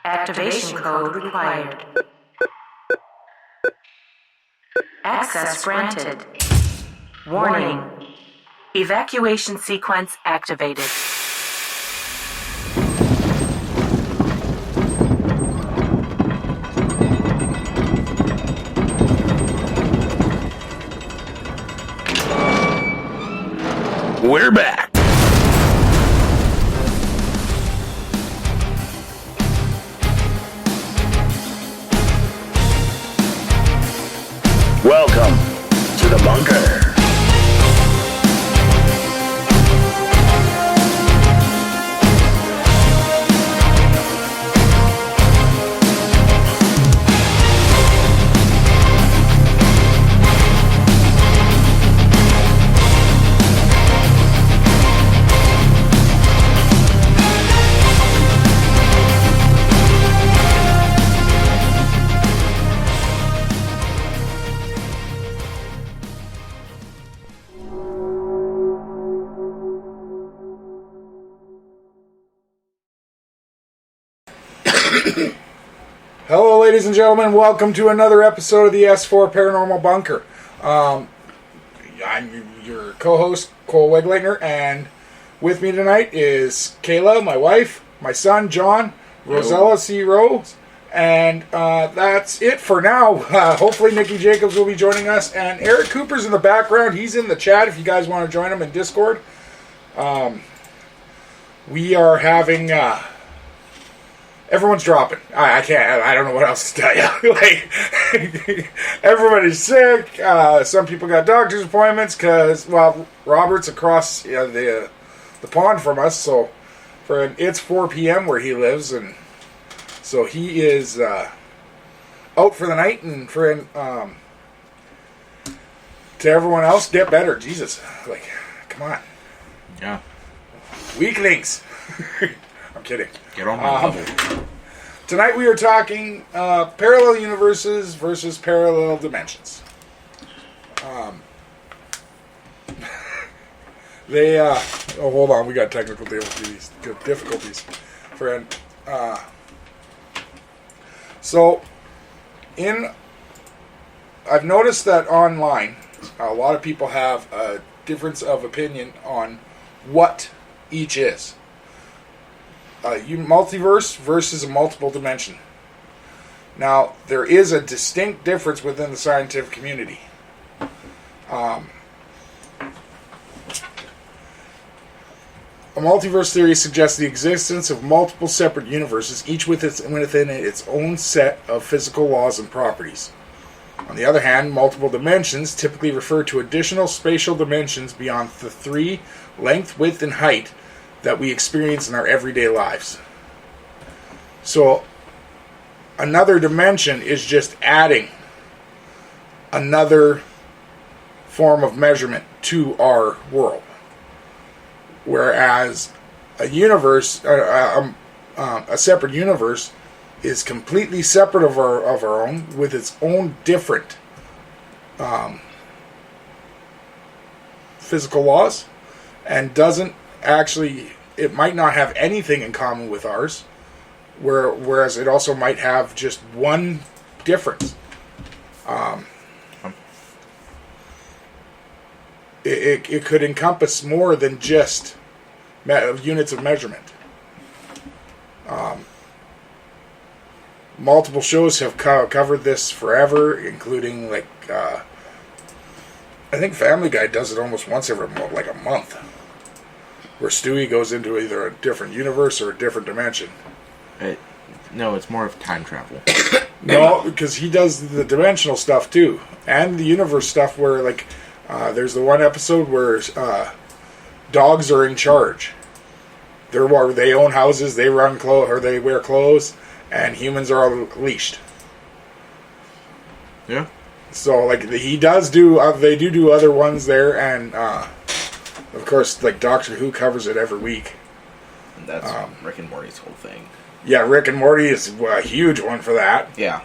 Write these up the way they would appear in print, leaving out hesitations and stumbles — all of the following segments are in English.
Activation code required. Access granted. Warning. Evacuation sequence activated. We're back. Welcome to the bunker. Hello, ladies and gentlemen. Welcome to another episode of the S-4 Paranormal Bunker. I'm your co-host, Cole Weglanger, and with me tonight is Kayla, my wife, my son, John, Rosella C. Rose, and that's it for now. Hopefully Nikki Jacobs will be joining us, and Eric Cooper's in the background. He's in the chat if you guys want to join him in Discord. We are having... everyone's dropping. I don't know what else to tell you. Everybody's sick. Some people got doctor's appointments because, Robert's across the pond from us. So, it's 4 p.m. where he lives, and so he is out for the night. And to everyone else, get better. Jesus, come on. Yeah. Weaklings. I'm kidding. Get on my level. Tonight we are talking parallel universes versus parallel dimensions. Hold on, we got technical difficulties, friend. I've noticed that online, a lot of people have a difference of opinion on what each is. Multiverse versus a multiple dimension. Now, there is a distinct difference within the scientific community. A multiverse theory suggests the existence of multiple separate universes, each within its own set of physical laws and properties. On the other hand, multiple dimensions typically refer to additional spatial dimensions beyond the three, length, width, and height, that we experience in our everyday lives. So, another dimension is just adding another form of measurement to our world. Whereas a universe, a separate universe, is completely separate of our own, with its own different physical laws, and doesn't actually, it might not have anything in common with ours, whereas it also might have just one difference. It could encompass more than just units of measurement. Multiple shows have covered this forever, including I think Family Guy does it almost once every a month, where Stewie goes into either a different universe or a different dimension. No, it's more of time travel. No, because he does the dimensional stuff too, and the universe stuff where there's the one episode where dogs are in charge. They own houses, they run clothes, or they wear clothes, and humans are all leashed. Yeah. So he does do. They do other ones there, and of course Doctor Who covers it every week. And that's Rick and Morty's whole thing. Yeah, Rick and Morty is a huge one for that. Yeah.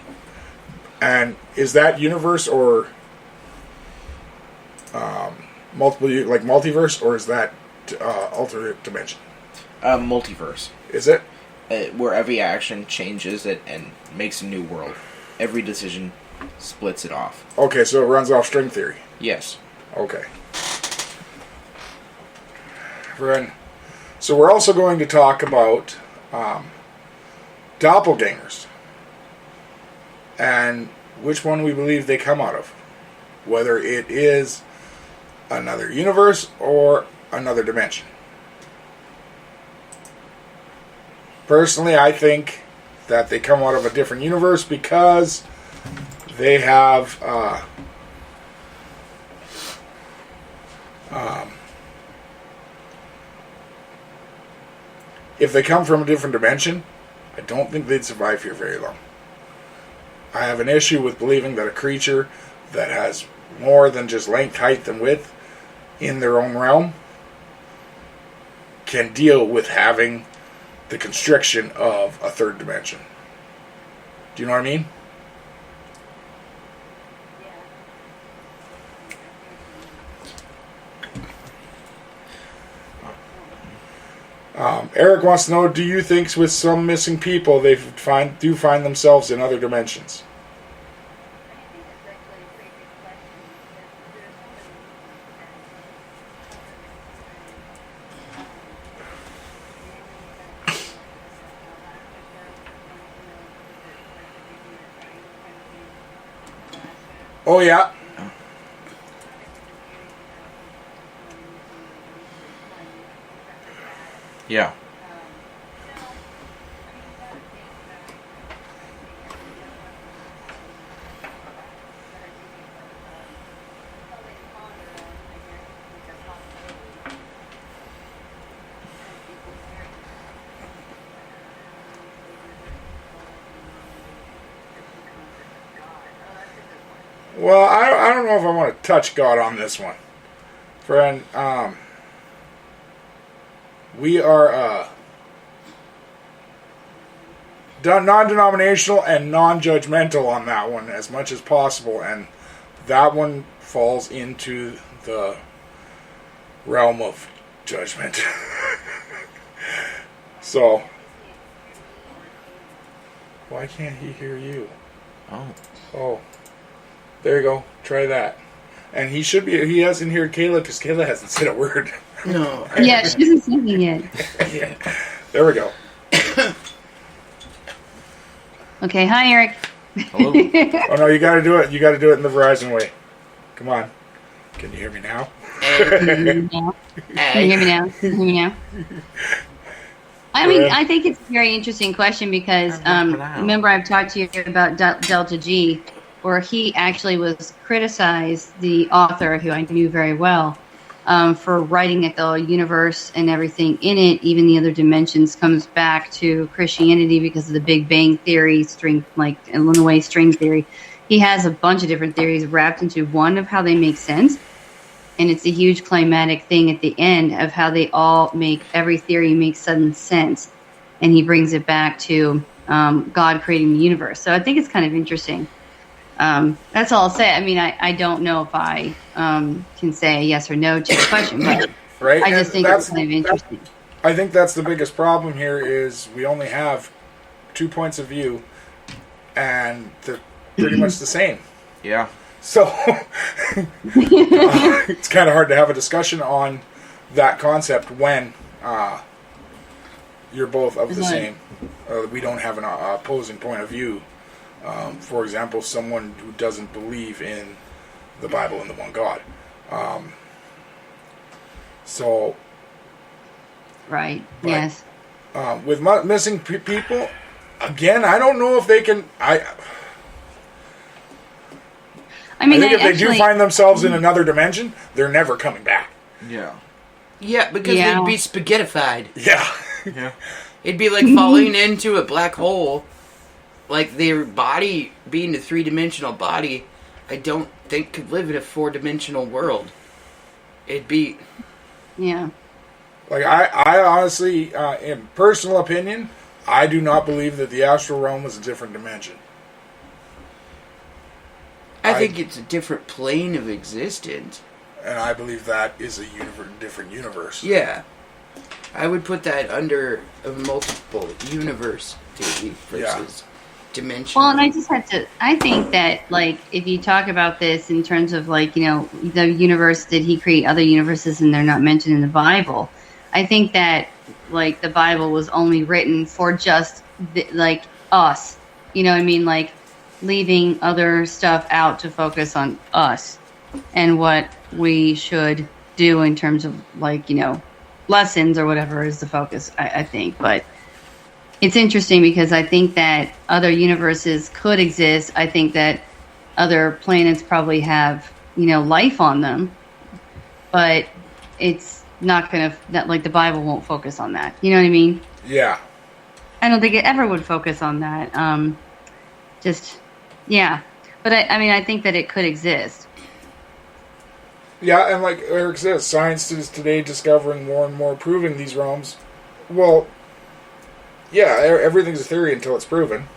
And is that universe or multiverse, or is that alternate dimension? Multiverse. Is it? where every action changes it and makes a new world. Every decision splits it off. Okay, so it runs off string theory. Yes. Okay. So we're also going to talk about doppelgangers and which one we believe they come out of. Whether it is another universe or another dimension. Personally, I think that they come out of a different universe because they have if they come from a different dimension, I don't think they'd survive here very long. I have an issue with believing that a creature that has more than just length, height, and width in their own realm can deal with having the constriction of a third dimension. Do you know what I mean? Eric wants to know, do you think with some missing people they find themselves in other dimensions? Oh, yeah. Yeah. Well, I don't know if I want to touch God on this one. Friend, we are non-denominational and non-judgmental on that one as much as possible, and that one falls into the realm of judgment. So, why can't he hear you? Oh. There you go. Try that. And he hasn't heard Kayla because Kayla hasn't said a word. No. Yeah, she hasn't said it yet. Yeah. There we go. Okay, hi, Eric. Hello. Oh, no, you got to do it. You got to do it in the Verizon way. Come on. Can you hear me now? Can you hear me now? Can you hear me now? Can you hear me now? I mean, I think it's a very interesting question because remember I've talked to you about Delta G, where he actually was criticized, the author, who I knew very well, for writing that the universe and everything in it, even the other dimensions, comes back to Christianity because of the Big Bang Theory, Illinois string theory. He has a bunch of different theories wrapped into one of how they make sense. And it's a huge climatic thing at the end of how they all every theory makes sudden sense. And he brings it back to God creating the universe. So I think it's kind of interesting. That's all I'll say. I mean, I don't know if I can say yes or no to the question, but right? I just think it's kind of interesting. I think that's the biggest problem here is we only have 2 points of view, and they're pretty much the same. Yeah. So it's kind of hard to have a discussion on that concept when you're both of the same. We don't have an opposing point of view. For example, someone who doesn't believe in the Bible and the one God. Right. Yes. With missing people, again, I don't know if they can. I think if they do find themselves in another dimension, they're never coming back. Yeah. Yeah, because they'd be spaghettified. Yeah. Yeah. It'd be like falling into a black hole. Like, their body, being a three-dimensional body, I don't think could live in a four-dimensional world. It'd be... Yeah. Like, I honestly, in personal opinion, I do not believe that the astral realm is a different dimension. I think it's a different plane of existence. And I believe that is a different universe. Yeah. I would put that under a multiple universe theory versus dimension. Well, and I think that, like, if you talk about this in terms of, like, you know, the universe, did he create other universes and they're not mentioned in the Bible? I think that, like, the Bible was only written for just, like, us. You know what I mean? Like, leaving other stuff out to focus on us and what we should do in terms of, like, you know, lessons or whatever is the focus, I think. But it's interesting because I think that other universes could exist. I think that other planets probably have, you know, life on them, but it's not going to, that, like, the Bible won't focus on that. You know what I mean? Yeah. I don't think it ever would focus on that. But I mean, I think that it could exist. Yeah, and like Eric says, science is today discovering more and more, proving these realms. Well, yeah, everything's a theory until it's proven.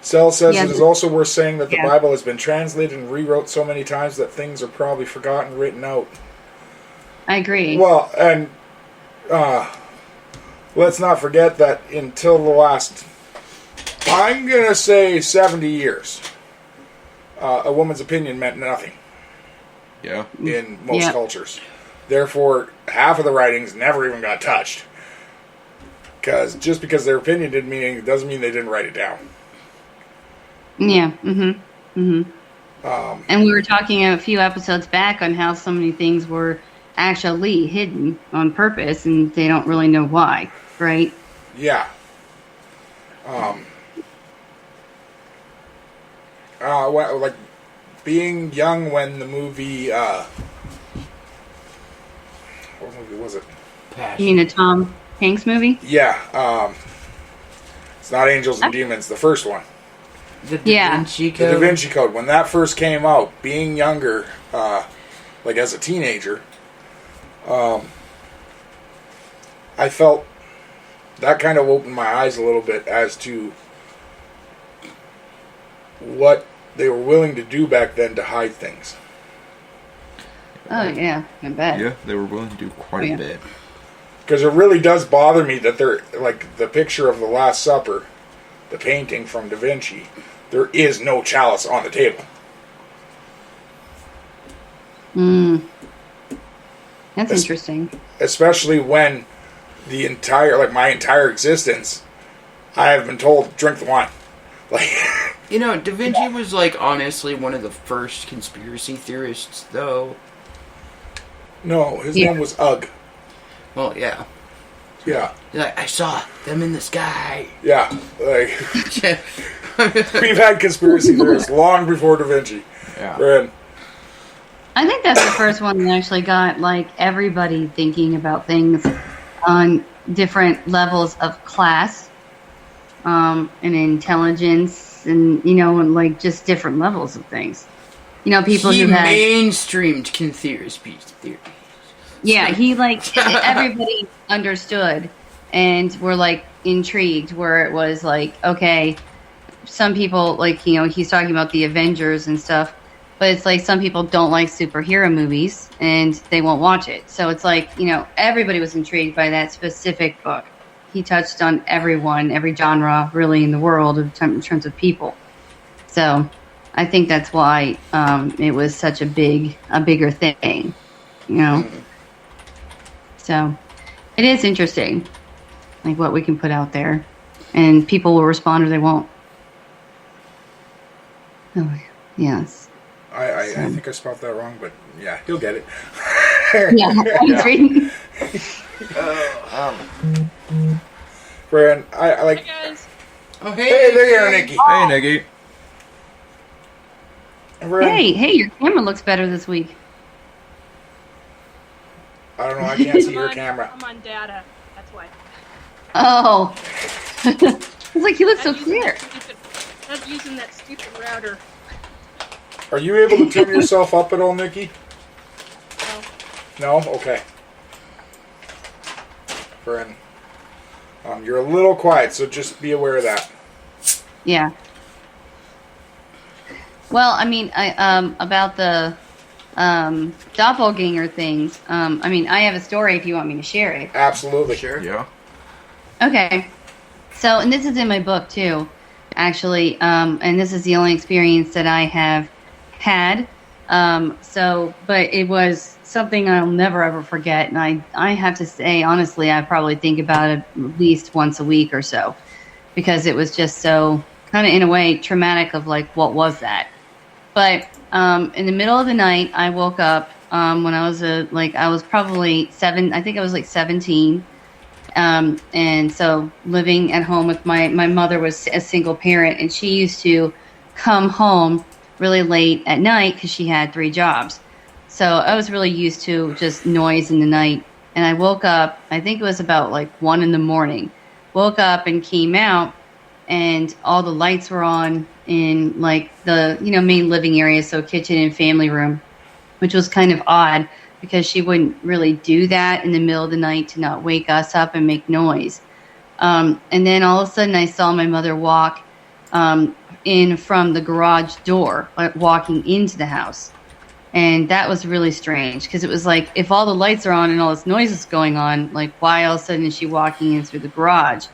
Cell says it is also worth saying that the Bible has been translated and rewrote so many times that things are probably forgotten, written out. I agree. Well, and let's not forget that until the last, I'm going to say 70 years, a woman's opinion meant nothing. Yeah. In most cultures. Therefore, half of the writings never even got touched. Because just because their opinion didn't mean anything doesn't mean they didn't write it down. Yeah. And we were talking a few episodes back on how so many things were actually hidden on purpose, and they don't really know why, right? Yeah. Like being young when the movie. What movie was it? You mean a Tom Hanks movie? Yeah. It's not Angels and Demons, the first one. The Da Vinci Code. The Da Vinci Code. When that first came out, being younger, like as a teenager, I felt that kind of opened my eyes a little bit as to what they were willing to do back then to hide things. Oh, yeah, I bet. Yeah, they were willing to do quite a bit. Because it really does bother me that they're, like, the picture of the Last Supper, the painting from Da Vinci, there is no chalice on the table. That's interesting. Especially when the entire, like, my entire existence, I have been told, drink the wine. Like, you know, Da Vinci was, like, honestly one of the first conspiracy theorists, though. No, his name was Ugg. Well, yeah. Yeah. Like, I saw them in the sky. Yeah. Like, we've had conspiracy theorists long before Da Vinci. Yeah. I think that's the first one that actually got, like, everybody thinking about things on different levels of class, and intelligence, and, you know, and, like, just different levels of things. You know, people who had mainstreamed conspiracy theory. Yeah, he, like, everybody understood and were, like, intrigued, where it was like, okay, some people, like, you know, he's talking about the Avengers and stuff, but it's like some people don't like superhero movies and they won't watch it. So it's like, you know, everybody was intrigued by that specific book. He touched on everyone, every genre really in the world in terms of people. So I think that's why it was such a bigger thing, you know. So it is interesting, like, what we can put out there, and people will respond or they won't. Oh, yes. I think I spelled that wrong, but yeah, you'll get it. Yeah, I agree. Brian, I like. Hey guys. Oh, Hey, there you are, Nikki. Hey, Nikki. Hey, your camera looks better this week. I don't know, I can't see your camera. I'm on data. That's why. Oh. It's like you look so clear. Not using that stupid router. Are you able to turn yourself up at all, Nikki? No. No? Okay. Brian, you're a little quiet, so just be aware of that. Yeah. Well, I mean, about the doppelganger things. I mean, I have a story if you want me to share it. Absolutely. Sure. Yeah. Okay. So, and this is in my book too, actually. And this is the only experience that I have had. But it was something I'll never ever forget. And I have to say, honestly, I probably think about it at least once a week or so, because it was just so kind of in a way traumatic of like, what was that? But in the middle of the night, I woke up when I was probably 7. I think I was like 17. And so living at home with my mother was a single parent, and she used to come home really late at night because she had 3 jobs. So I was really used to just noise in the night. And I woke up, I think it was about like 1 a.m. Woke up and came out, and all the lights were on in like the, main living area. So kitchen and family room, which was kind of odd because she wouldn't really do that in the middle of the night to not wake us up and make noise. And then all of a sudden I saw my mother walk in from the garage door, like walking into the house. And that was really strange because it was like, if all the lights are on and all this noise is going on, like why all of a sudden is she walking in through the garage?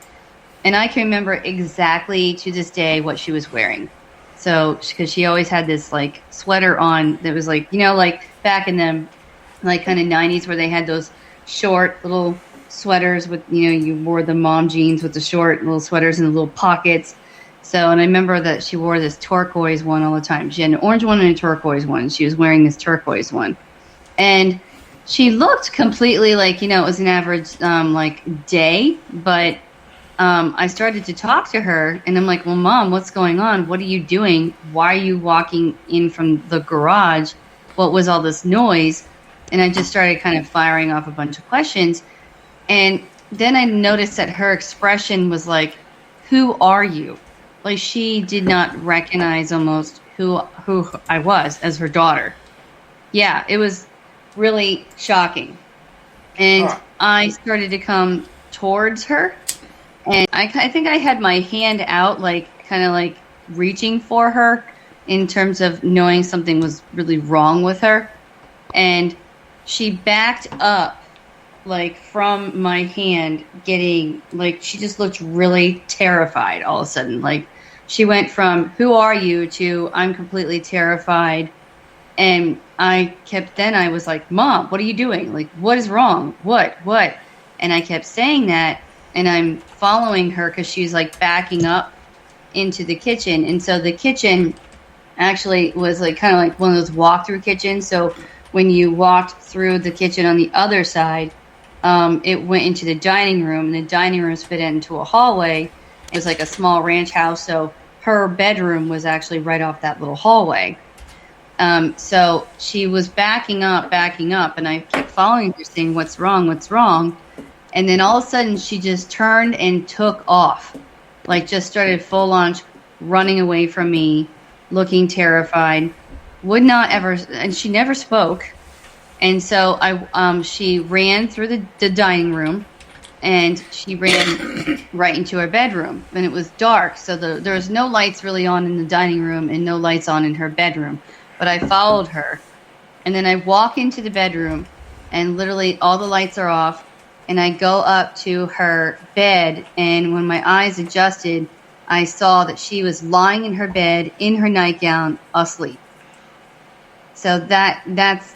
And I can remember exactly to this day what she was wearing. So, because she always had this like sweater on that was like, like back in the like kind of 90s where they had those short little sweaters with, you wore the mom jeans with the short little sweaters and the little pockets. So, and I remember that she wore this turquoise one all the time. She had an orange one and a turquoise one. She was wearing this turquoise one. And she looked completely like, it was an average like day, but I started to talk to her, and I'm like, well, Mom, what's going on? What are you doing? Why are you walking in from the garage? What was all this noise? And I just started kind of firing off a bunch of questions. And then I noticed that her expression was like, who are you? Like she did not recognize almost who I was as her daughter. Yeah, it was really shocking. And I started to come towards her. And I think I had my hand out, like kind of like reaching for her in terms of knowing something was really wrong with her. And she backed up like from my hand, getting like, she just looked really terrified all of a sudden. Like she went from who are you to I'm completely terrified. And I was like, Mom, what are you doing? Like, what is wrong? What? And I kept saying that. And I'm following her because she's like backing up into the kitchen. And so the kitchen actually was like kind of like one of those walk-through kitchens. So when you walked through the kitchen on the other side, it went into the dining room. And the dining room fit into a hallway. It was like a small ranch house. So her bedroom was actually right off that little hallway. So she was backing up. And I kept following her saying, what's wrong? And then all of a sudden, she just turned and took off. Like, just started full on running away from me, looking terrified. Would not ever, and she never spoke. And so she ran through the dining room, and she ran right into her bedroom. And it was dark, so there was no lights really on in the dining room and no lights on in her bedroom. But I followed her. And then I walk into the bedroom, and literally all the lights are off. And I go up to her bed, and when my eyes adjusted, I saw that she was lying in her bed, in her nightgown, asleep. So that's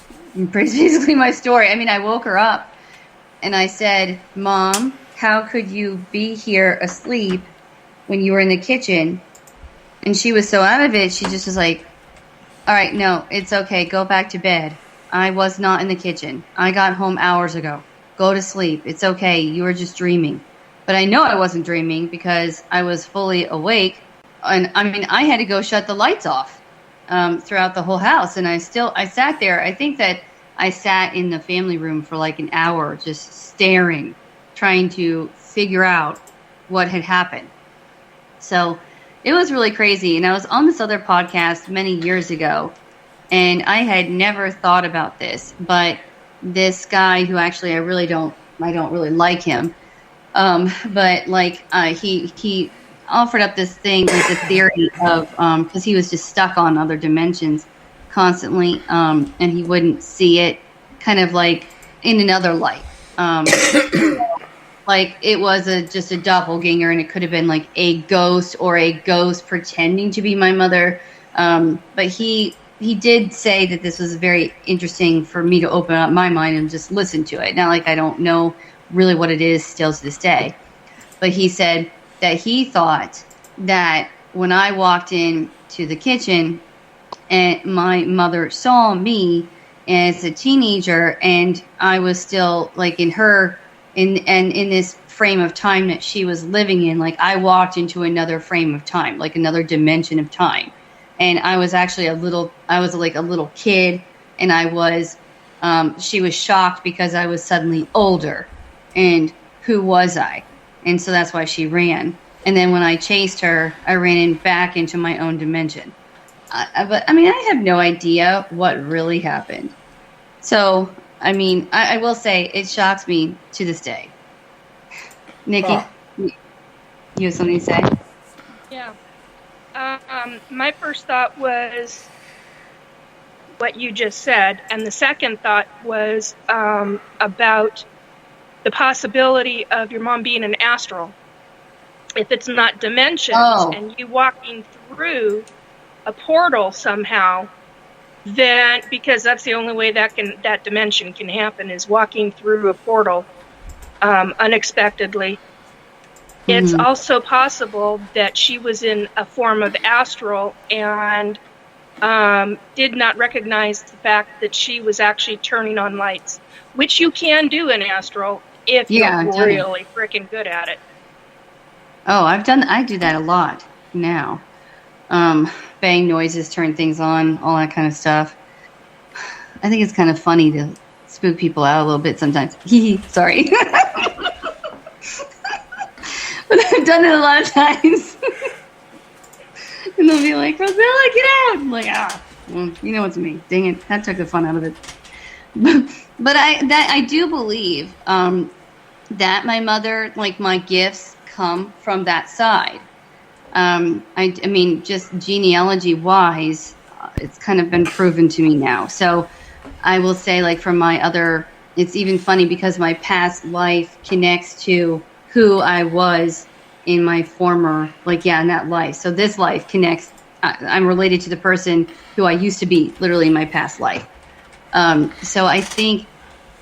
basically my story. I mean, I woke her up, and I said, Mom, how could you be here asleep when you were in the kitchen? And she was so out of it, she just was like, all right, no, it's okay, go back to bed. I was not in the kitchen. I got home hours ago. Go to sleep. It's okay. You were just dreaming. But I know I wasn't dreaming because I was fully awake. And I mean, I had to go shut the lights off throughout the whole house. And I sat there. I think that I sat in the family room for like an hour, just staring, trying to figure out what had happened. So it was really crazy. And I was on this other podcast many years ago, and I had never thought about this, but this guy who actually I don't really like him, but like he offered up this thing, like the theory of because he was just stuck on other dimensions, constantly, and he wouldn't see it kind of like in another light. Like it was just a doppelganger, and it could have been like a ghost or a ghost pretending to be my mother. But he did say that this was very interesting for me to open up my mind and just listen to it. Not like I don't know really what it is still to this day. But he said that he thought that when I walked into the kitchen and my mother saw me as a teenager and I was still like in this frame of time that she was living in, like I walked into another frame of time, like another dimension of time. And I was actually a little kid, and she was shocked because I was suddenly older. And who was I? And so that's why she ran. And then when I chased her, I ran back into my own dimension. But I mean, I have no idea what really happened. So, I mean, I will say it shocks me to this day. Nikki, you have something to say? Yeah. My first thought was what you just said, and the second thought was about the possibility of your mom being an astral. If it's not dimensions and you walking through a portal somehow, then because that's the only way that dimension can happen is walking through a portal unexpectedly. Mm-hmm. It's also possible that she was in a form of astral and did not recognize the fact that she was actually turning on lights, which you can do in astral if you're really freaking good at it. Oh, I do that a lot now. Bang noises, turn things on, all that kind of stuff. I think it's kind of funny to spook people out a little bit sometimes. Sorry. But I've done it a lot of times. And they'll be like, Rosella, get out! I'm like, well, you know it's me. Dang it, that took the fun out of it. But I do believe that my mother, like my gifts, come from that side. I mean, just genealogy-wise, it's kind of been proven to me now. So I will say, like, from my other, it's even funny because my past life connects to who I was in my former, in that life. So this life connects, I'm related to the person who I used to be, literally in my past life. So I think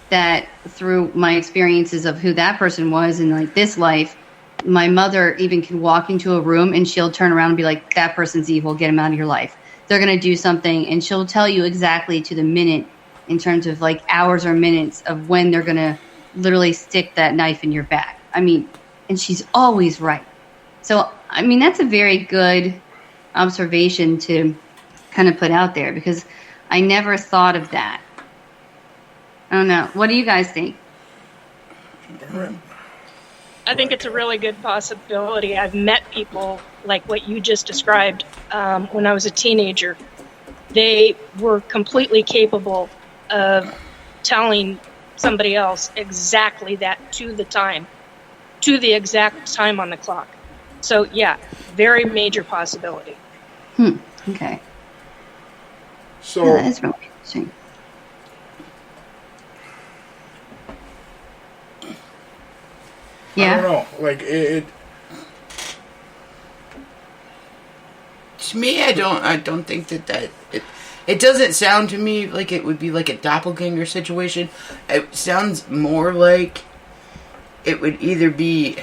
that through my experiences of who that person was in, like, this life, my mother even can walk into a room and she'll turn around and be like, that person's evil, get him out of your life. They're going to do something, and she'll tell you exactly to the minute in terms of like hours or minutes of when they're going to literally stick that knife in your back. I mean, and she's always right. So, I mean, that's a very good observation to kind of put out there because I never thought of that. I don't know. What do you guys think? I think it's a really good possibility. I've met people like what you just described when I was a teenager. They were completely capable of telling somebody else exactly that to the exact time on the clock. So, yeah, very major possibility. Okay. So, yeah, that's really interesting. Yeah. I don't know. Like it. To me, I don't think that it doesn't sound to me like it would be like a doppelganger situation. It sounds more like it would either be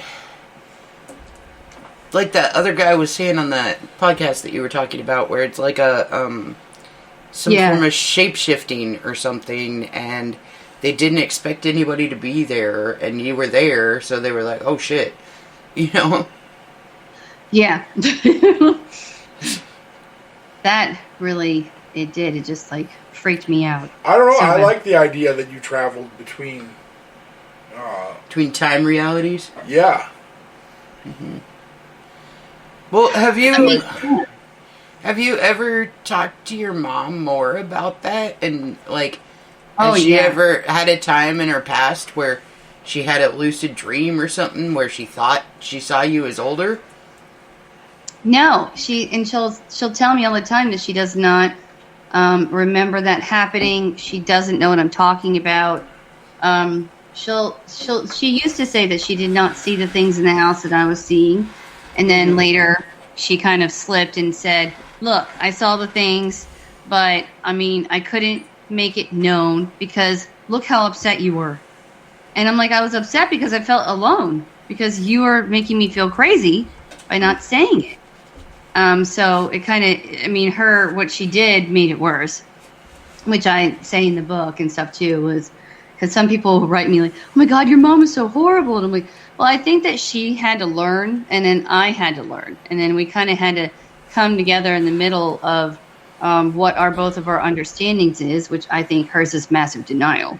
like that other guy was saying on that podcast that you were talking about, where it's like a some form of shape-shifting or something, and they didn't expect anybody to be there, and you were there, so they were like, oh shit, you know? Yeah. That really, it did. It just, like, freaked me out. I don't know. So I like the idea that you traveled between time realities? Yeah. Mm-hmm. Well, have you ever talked to your mom more about that? And, like, has she ever had a time in her past where she had a lucid dream or something where she thought she saw you as older? No, she'll tell me all the time that she does not remember that happening. She doesn't know what I'm talking about. She used to say that she did not see the things in the house that I was seeing. And then later she kind of slipped and said, look, I saw the things, but I mean, I couldn't make it known because look how upset you were. And I'm like, I was upset because I felt alone because you were making me feel crazy by not saying it. So it kind of, I mean, what she did made it worse, which I say in the book and stuff too, was because some people write me like, oh my God, your mom is so horrible. And I'm like, well, I think that she had to learn and then I had to learn. And then we kind of had to come together in the middle of what both of our understandings is, which I think hers is massive denial.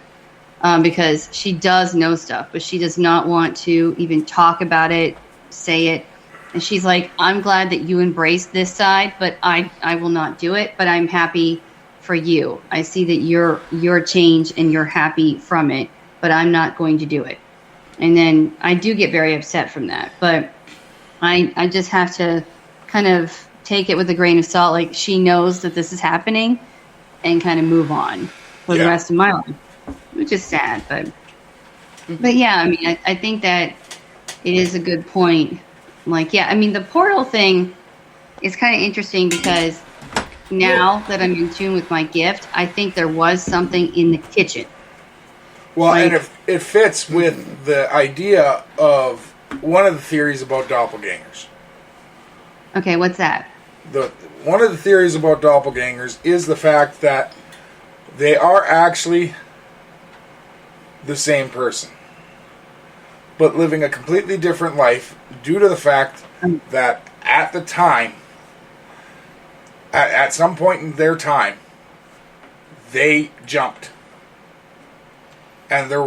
Because she does know stuff, but she does not want to even talk about it, say it. And she's like, I'm glad that you embrace this side, but I will not do it. But I'm happy for you. I see that you're changed and you're happy from it, but I'm not going to do it. And then I do get very upset from that. But I just have to kind of take it with a grain of salt. Like, she knows that this is happening and kind of move on for the rest of my life. Which is sad, but yeah, I mean, I think that it is a good point. Like, yeah, I mean, the portal thing is kind of interesting because now that I'm in tune with my gift, I think there was something in the kitchen. Well, and it fits with the idea of one of the theories about doppelgangers. Okay, what's that? One of the theories about doppelgangers is the fact that they are actually the same person, but living a completely different life due to the fact that at the time, at some point in their time, they jumped. And their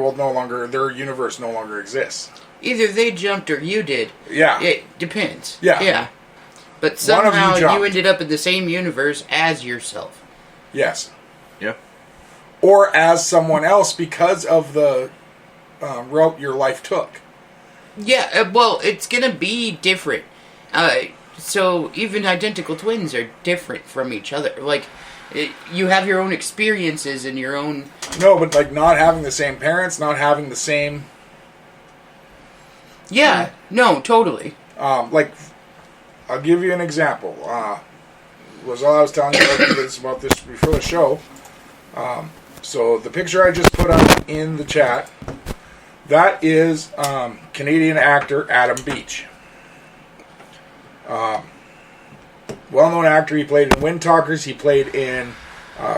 universe no longer exists. Either they jumped or you did. Yeah. It depends. Yeah. But somehow you ended up in the same universe as yourself. Yes. Yeah. Or as someone else because of the route your life took. Yeah, well, it's going to be different. So even identical twins are different from each other. Like, you have your own experiences and your own... No, but like not having the same parents, not having the same... Yeah, no, totally. Like, I'll give you an example. Was all I was telling you about this before the show. So the picture I just put up in the chat, that is Canadian actor Adam Beach. Well-known actor. He played in Wind Talkers. He played in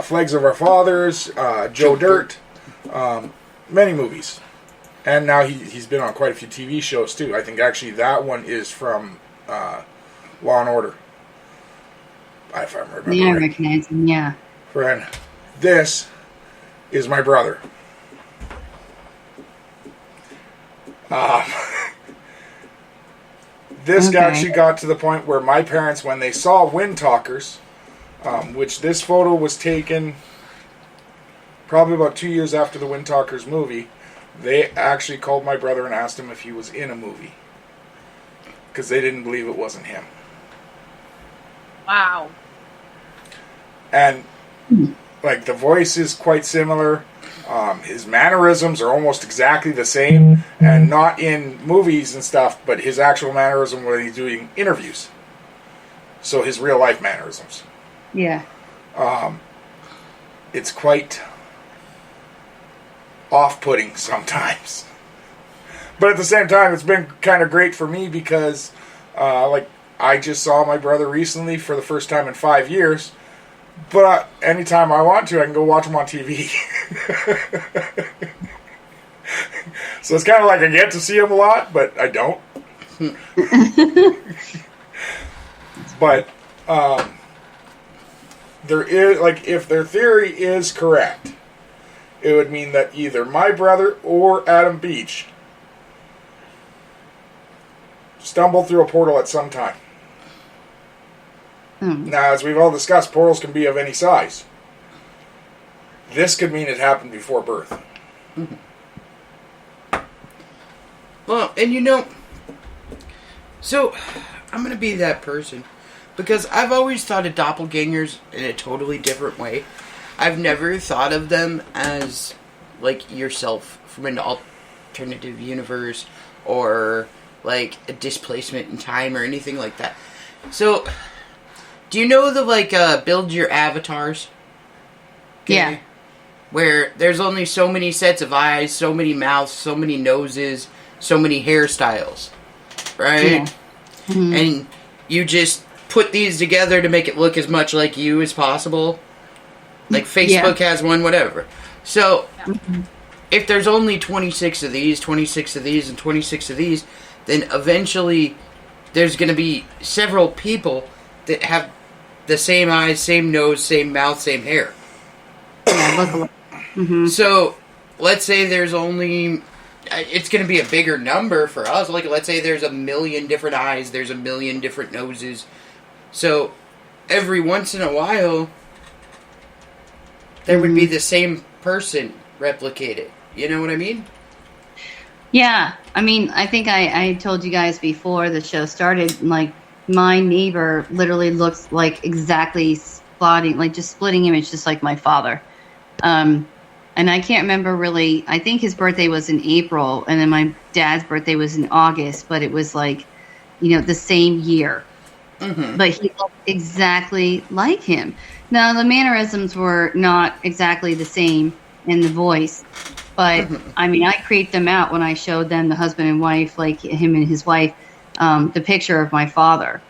Flags of Our Fathers, Joe Dirt, many movies. And now he's been on quite a few TV shows too. I think actually that one is from Law and Order. If I remember Yeah, I right. recognize him, yeah. Friend, this is my brother. This actually got to the point where my parents, when they saw Wind Talkers, which this photo was taken probably about 2 years after the Wind Talkers movie, they actually called my brother and asked him if he was in a movie. Because they didn't believe it wasn't him. Wow. And, like, the voice is quite similar. His mannerisms are almost exactly the same. And not in movies and stuff, but his actual mannerism when he's doing interviews. So his real life mannerisms. Yeah. It's quite off-putting sometimes. But at the same time, it's been kind of great for me because, like, I just saw my brother recently for the first time in 5 years. But anytime I want to, I can go watch him on TV. So it's kind of like I get to see him a lot, but I don't. But there is, like, if their theory is correct, it would mean that either my brother or Adam Beach stumbled through a portal at some time. Now, as we've all discussed, portals can be of any size. This could mean it happened before birth. Well, and you know, so I'm going to be that person Because I've always thought of doppelgangers in a totally different way. I've never thought of them as, like, yourself from an alternative universe or, like, a displacement in time or anything like that. So, do you know the, like, build your avatars? Okay? Yeah. Where there's only so many sets of eyes, so many mouths, so many noses, so many hairstyles. Right? Yeah. Mm-hmm. And you just put these together to make it look as much like you as possible. Like Facebook has one, whatever. So, if there's only 26 of these, 26 of these, and 26 of these, then eventually there's going to be several people that have the same eyes, same nose, same mouth, same hair. Yeah, So, let's say there's only... It's going to be a bigger number for us. Like, let's say there's 1 million different eyes, there's 1 million different noses. So, every once in a while, there would be the same person replicated. You know what I mean? Yeah. I mean, I think I told you guys before the show started, like, my neighbor literally looks like exactly just splitting image, just like my father. And I can't remember really, I think his birthday was in April, and then my dad's birthday was in August, but it was like, the same year. Mm-hmm. But he looked exactly like him. Now, the mannerisms were not exactly the same in the voice, but, I mean, I creeped them out when I showed them, the husband and wife, like him and his wife, the picture of my father.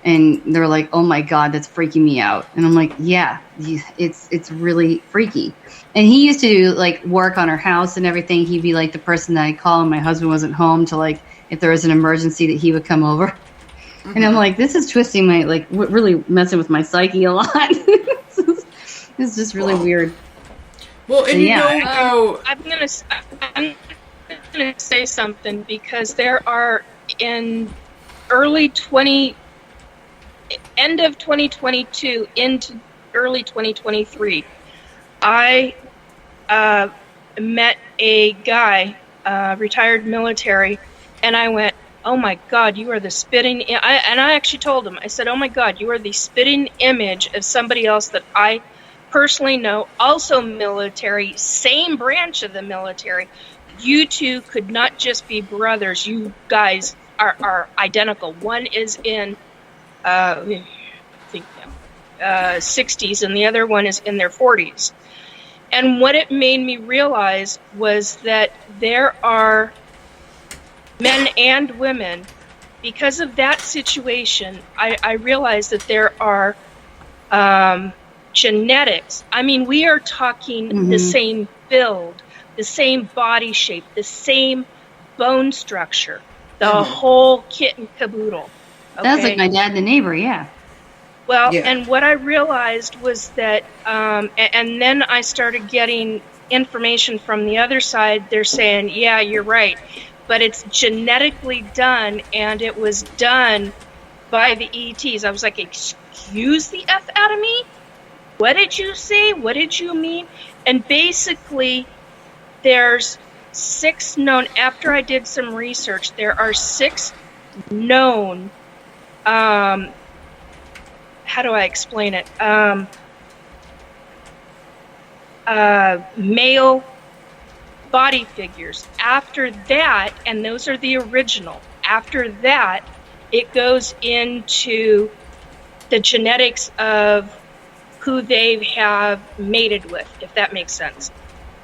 And they're like, oh my God, that's freaking me out. And I'm like, yeah, it's really freaky. And he used to do like work on our house and everything. He'd be like the person that I'd call when my husband wasn't home to, like, if there was an emergency, that he would come over. Mm-hmm. And I'm like, this is twisting my, like, really messing with my psyche a lot. It's just really weird. Well, and know how... I'm gonna say something, because there are in end of 2022 into early 2023, I met a guy, retired military, and I went, oh my God, you are the spitting... and I actually told him, I said, oh my God, you are the spitting image of somebody else that I personally know, also military, same branch of the military. You two could not just be brothers. You guys are identical. One is in... I think 60s, and the other one is in their 40s. And what it made me realize was that there are men and women, because of that situation, I realized that there are genetics. I mean, we are talking the same build, the same body shape, the same bone structure, the whole kit and caboodle. Okay? That's like my dad and the neighbor, yeah. Well, and what I realized was that, and then I started getting information from the other side. They're saying, yeah, you're right, but it's genetically done, and it was done by the ETs. I was like, excuse the F out of me? What did you say? What did you mean? And basically, there's 6 known, after I did some research, there are 6 known, how do I explain it? Male body figures. After that, and those are the original, after that, it goes into the genetics of who they have mated with, if that makes sense.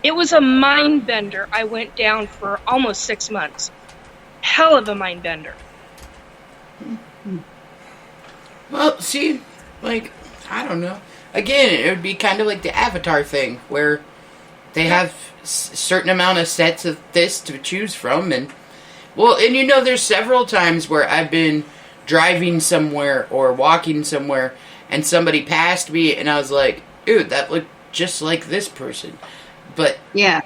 It was a mind bender. I went down for almost 6 months. Hell of a mind bender. Well, see, like, I don't know. Again, it would be kind of like the Avatar thing, where they have a certain amount of sets of this to choose from, and, well, and there's several times where I've been driving somewhere or walking somewhere, and somebody passed me, and I was like, dude, that looked just like this person. But, yeah,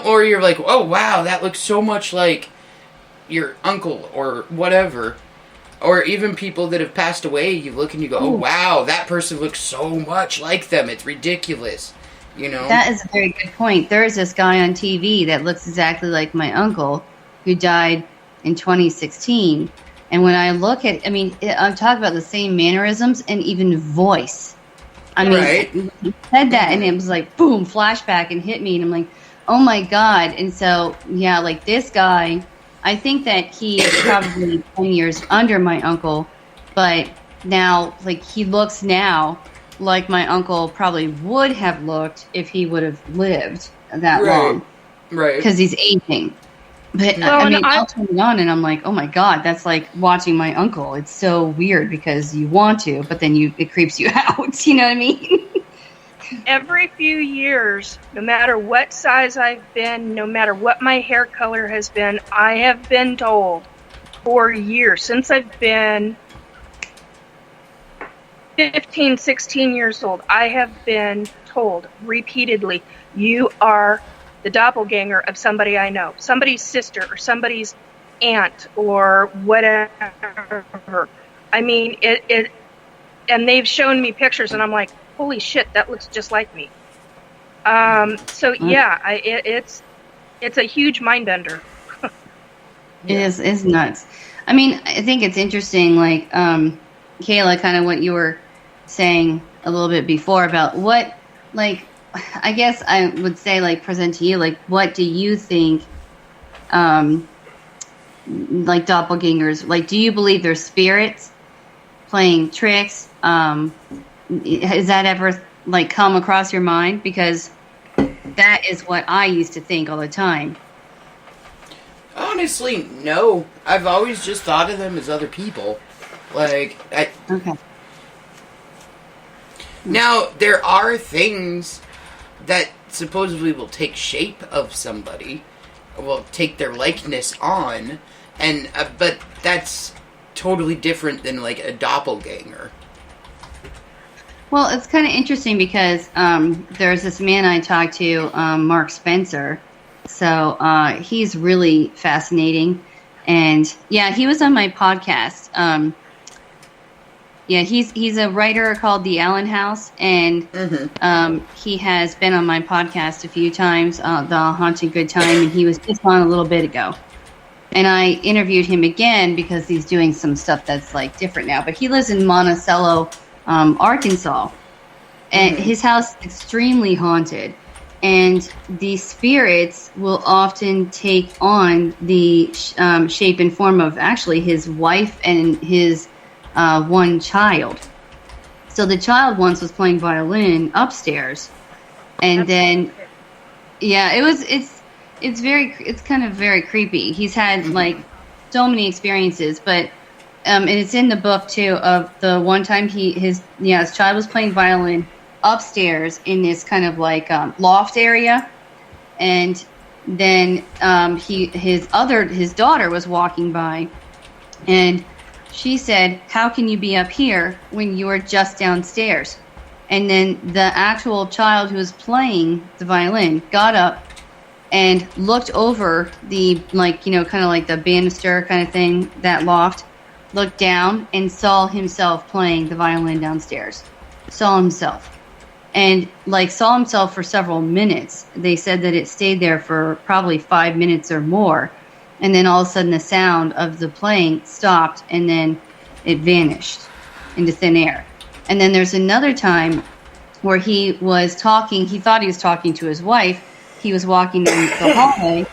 or you're like, oh, wow, that looks so much like your uncle or whatever. Or even people that have passed away, you look and you go, oh, wow, that person looks so much like them. It's ridiculous, That is a very good point. There's this guy on TV that looks exactly like my uncle, who died in 2016. And when I look at, I'm talking about the same mannerisms and even voice. I mean, Right. he said that, and it was like, boom, flashback, and hit me, and I'm like, oh my God. And so, yeah, like this guy, I think that he is probably 10 years under my uncle, but now, like, he looks now like my uncle probably would have looked if he would have lived that long. Right. Because he's aging. But I'll turn it on and I'm like, oh my God, that's like watching my uncle. It's so weird because you want to, but then it creeps you out. You know what I mean? Every few years, no matter what size I've been, no matter what my hair color has been, I have been told for years, since I've been 15, 16 years old, I have been told repeatedly, you are the doppelganger of somebody I know, somebody's sister or somebody's aunt or whatever. I mean, it and they've shown me pictures and I'm like, holy shit, that looks just like me. So yeah, it's a huge mind bender. It's nuts. I mean, I think it's interesting, like, Kayla, kind of what you were saying a little bit before about what, like, I guess I would say, like, present to you, like, what do you think, like, doppelgangers, like, do you believe they're spirits playing tricks? Has that ever, like, come across your mind? Because that is what I used to think all the time. Honestly, no. I've always just thought of them as other people. Like, Okay. Now, there are things that supposedly will take shape of somebody, will take their likeness on, and but that's totally different than, like, a doppelganger. Well, it's kind of interesting because there's this man I talked to, Mark Spencer. So he's really fascinating. And, yeah, he was on my podcast. Yeah, he's a writer called The Allen House, and he has been on my podcast a few times, The Haunting Good Time, and he was just on a little bit ago. And I interviewed him again because he's doing some stuff that's, like, different now. But he lives in Monticello, Arkansas, and his house is extremely haunted. And the spirits will often take on the shape and form of actually his wife and his one child. So the child once was playing violin upstairs, and then it's kind of very creepy. He's had like so many experiences, but and it's in the book too of the one time his child was playing violin upstairs in this kind of like loft area, and then his daughter was walking by, and she said, "How can you be up here when you are just downstairs?" And then the actual child who was playing the violin got up and looked over the kind of like the banister kind of thing, that loft, looked down and saw himself playing the violin downstairs. Saw himself for several minutes. They said that it stayed there for probably 5 minutes or more. And then all of a sudden the sound of the playing stopped, and then it vanished into thin air. And then there's another time where he was talking, he thought he was talking to his wife. He was walking down the hallway,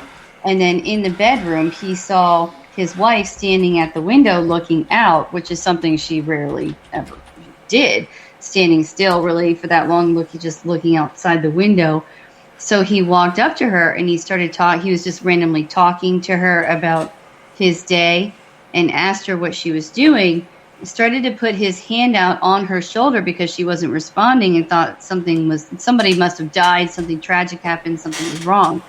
and then in the bedroom he saw his wife standing at the window looking out, which is something she rarely ever did, standing still really for that long, just looking outside the window. So he walked up to her and he started talking. He was just randomly talking to her about his day and asked her what she was doing. He started to put his hand out on her shoulder because she wasn't responding, and thought somebody must have died, something tragic happened, something was wrong.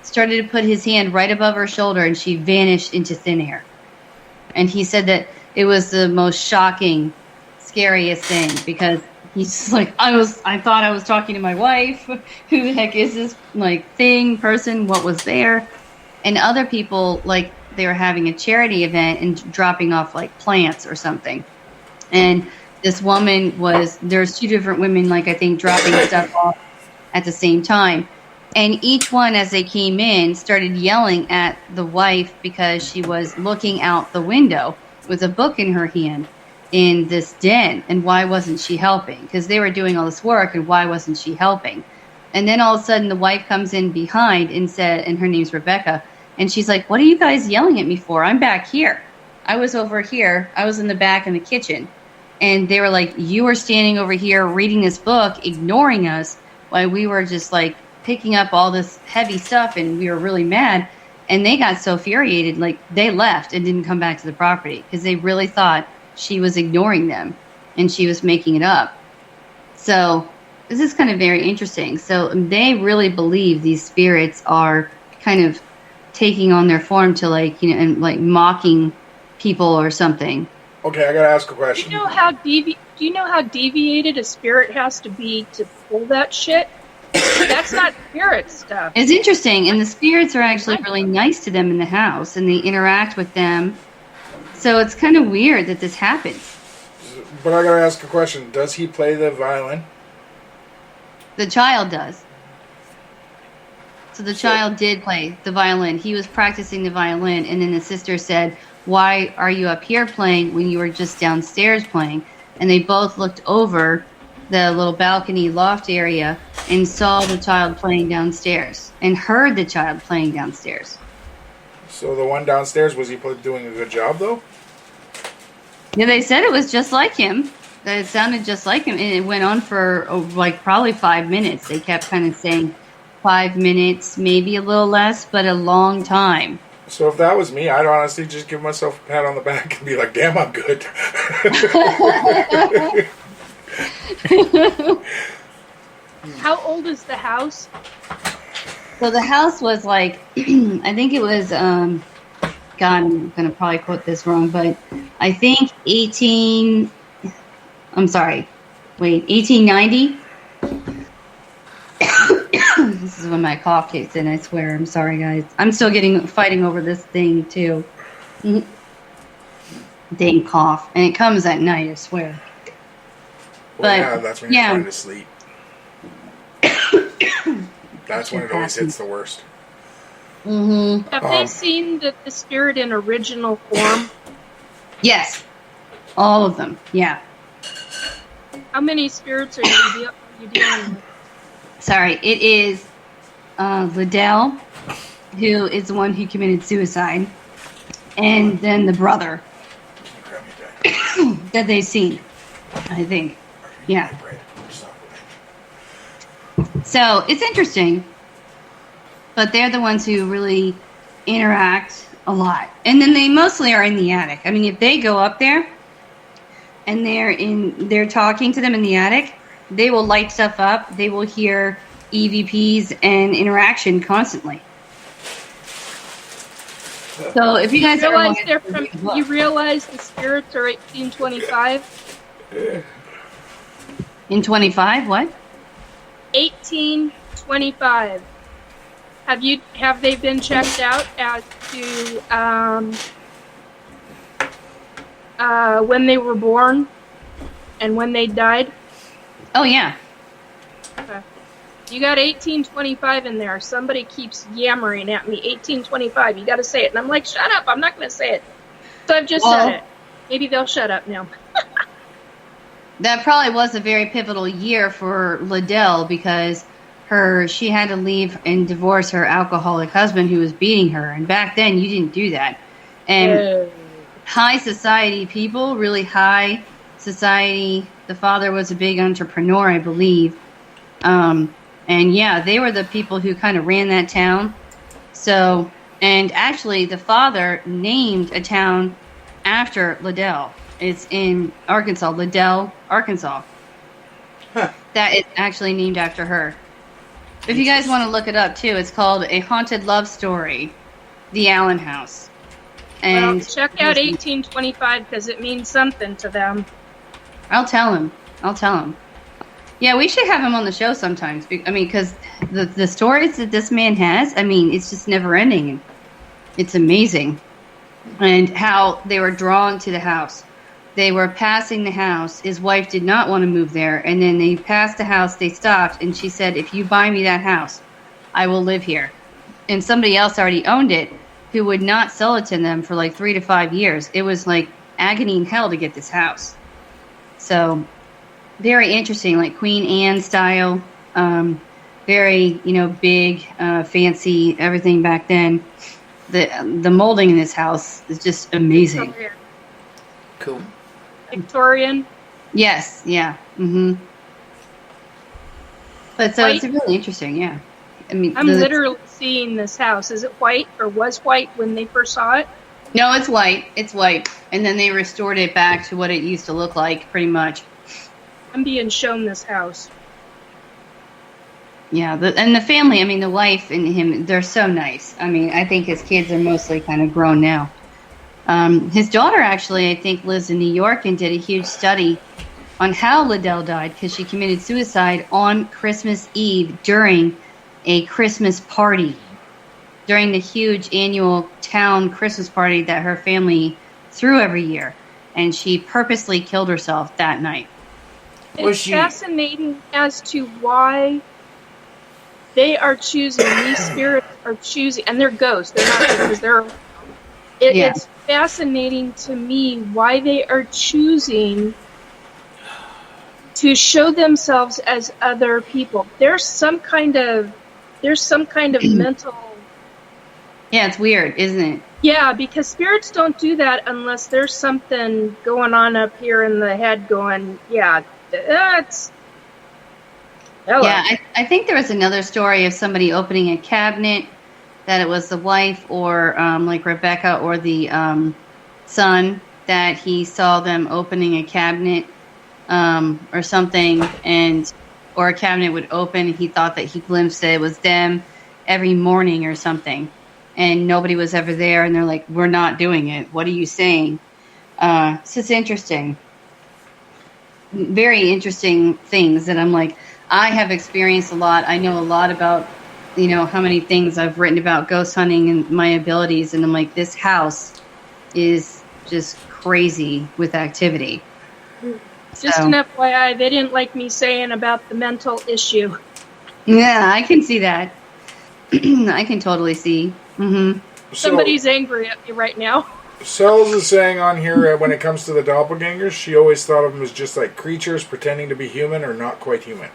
Started to put his hand right above her shoulder, and she vanished into thin air. And he said that it was the most shocking, scariest thing, because he's just like, I thought I was talking to my wife. Who the heck is this person? What was there? And other people, like, they were having a charity event and dropping off like plants or something. And this woman there's two different women, I think, dropping stuff off at the same time. And each one, as they came in, started yelling at the wife because she was looking out the window. It with a book in her hand in this den, and why wasn't she helping? Because they were doing all this work, and why wasn't she helping? And then all of a sudden the wife comes in behind and her name's Rebecca, and she's like, what are you guys yelling at me for? I'm back here. I was over here. I was in the back in the kitchen. And they were like, you were standing over here reading this book, ignoring us, while we were just like picking up all this heavy stuff, and we were really mad. And they got so infuriated, like they left and didn't come back to the property because they really thought she was ignoring them and she was making it up. So this is kind of very interesting. So they really believe these spirits are kind of taking on their form to and like mocking people or something. Okay, I gotta ask a question. Do you know how deviated a spirit has to be to pull that shit? That's not spirit stuff. It's interesting, and the spirits are actually really nice to them in the house, and they interact with them. So it's kind of weird that this happens. But I gotta ask a question. Does he play the violin? The child does. So the child did play the violin. He was practicing the violin, and then the sister said, why are you up here playing when you were just downstairs playing? And they both looked over the little balcony loft area and saw the child playing downstairs and heard the child playing downstairs. So the one downstairs, was he doing a good job, though? Yeah, they said it was just like him. That it sounded just like him. And it went on for probably 5 minutes. They kept kind of saying 5 minutes, maybe a little less, but a long time. So if that was me, I'd honestly just give myself a pat on the back and be like, damn, I'm good. How old is the house? So the house was like, I think it was, God, I'm going to probably quote this wrong, but I think 1890. This is when my cough kicks in, I swear. I'm sorry, guys. I'm still fighting over this thing, too. Dang cough. And it comes at night, I swear. Well, yeah, that's when you're trying to sleep. That's when it always hits the worst. Mm-hmm. Have they seen the spirit in original form? Yes. All of them, yeah. How many spirits are you dealing with? Sorry, it is Liddell, who is the one who committed suicide, and then the brother that they've seen, I think. Yeah. So it's interesting, but they're the ones who really interact a lot. And then they mostly are in the attic. I mean, if they go up there and they're talking to them in the attic, they will light stuff up. They will hear EVPs and interaction constantly. So if you guys you realize the spirits are 1825? In 25, what? 1825. Have they been checked out as to when they were born and when they died? Oh yeah. Okay. You got 1825 in there. Somebody keeps yammering at me. 1825. You got to say it, and I'm like, shut up! I'm not going to say it. So I've just said it. Maybe they'll shut up now. That probably was a very pivotal year for Liddell because she had to leave and divorce her alcoholic husband who was beating her. And back then, you didn't do that. And high society people, really high society. The father was a big entrepreneur, I believe. And yeah, they were the people who kind of ran that town. So, and actually, the father named a town after Liddell. It's in Arkansas, Liddell, Arkansas. Huh. That is actually named after her. If you guys want to look it up too, it's called A Haunted Love Story, The Allen House. And check out 1825 because it means something to them. I'll tell him. Yeah, we should have him on the show sometimes. I mean, because the stories that this man has, I mean, it's just never ending. It's amazing. And how they were drawn to the house. They were passing the house. His wife did not want to move there. And then they passed the house. They stopped. And she said, if you buy me that house, I will live here. And somebody else already owned it who would not sell it to them for like 3 to 5 years. It was like agony in hell to get this house. So very interesting, like Queen Anne style. Very, big, fancy, everything back then. The molding in this house is just amazing. Cool. Victorian. Yes, yeah. Mm-hmm. But so it's White? really interesting, yeah. I mean, I'm literally seeing this house. Is it white or was white when they first saw it? No, it's white. It's white. And then they restored it back to what it used to look like, pretty much. I'm being shown this house. Yeah, and the family, I mean, the wife and him, they're so nice. I mean, I think his kids are mostly kind of grown now. His daughter, actually, I think, lives in New York and did a huge study on how Liddell died because she committed suicide on Christmas Eve during a Christmas party, during the huge annual town Christmas party that her family threw every year. And she purposely killed herself that night. It's fascinating as to why they are choosing, these spirits are choosing, and they're ghosts, they're not because they're... It's fascinating to me why they are choosing to show themselves as other people. There's some kind of mental... Yeah, it's weird, isn't it? Yeah, because spirits don't do that unless there's something going on up here in the head going, yeah, that's... Hello. Yeah, I think there was another story of somebody opening a cabinet, that it was the wife or like Rebecca or the son, that he saw them opening a cabinet or something, or a cabinet would open and he thought that he glimpsed it was them every morning or something. And nobody was ever there, and they're like, we're not doing it. What are you saying? So it's interesting. Very interesting things that I'm like, I have experienced a lot. I know a lot about, how many things I've written about ghost hunting and my abilities. And I'm like, this house is just crazy with activity. Just an FYI, they didn't like me saying about the mental issue. Yeah, I can see that. I can totally see. Mm-hmm. Somebody's angry at me right now. Sells is saying on here when it comes to the doppelgangers, she always thought of them as just like creatures pretending to be human or not quite human.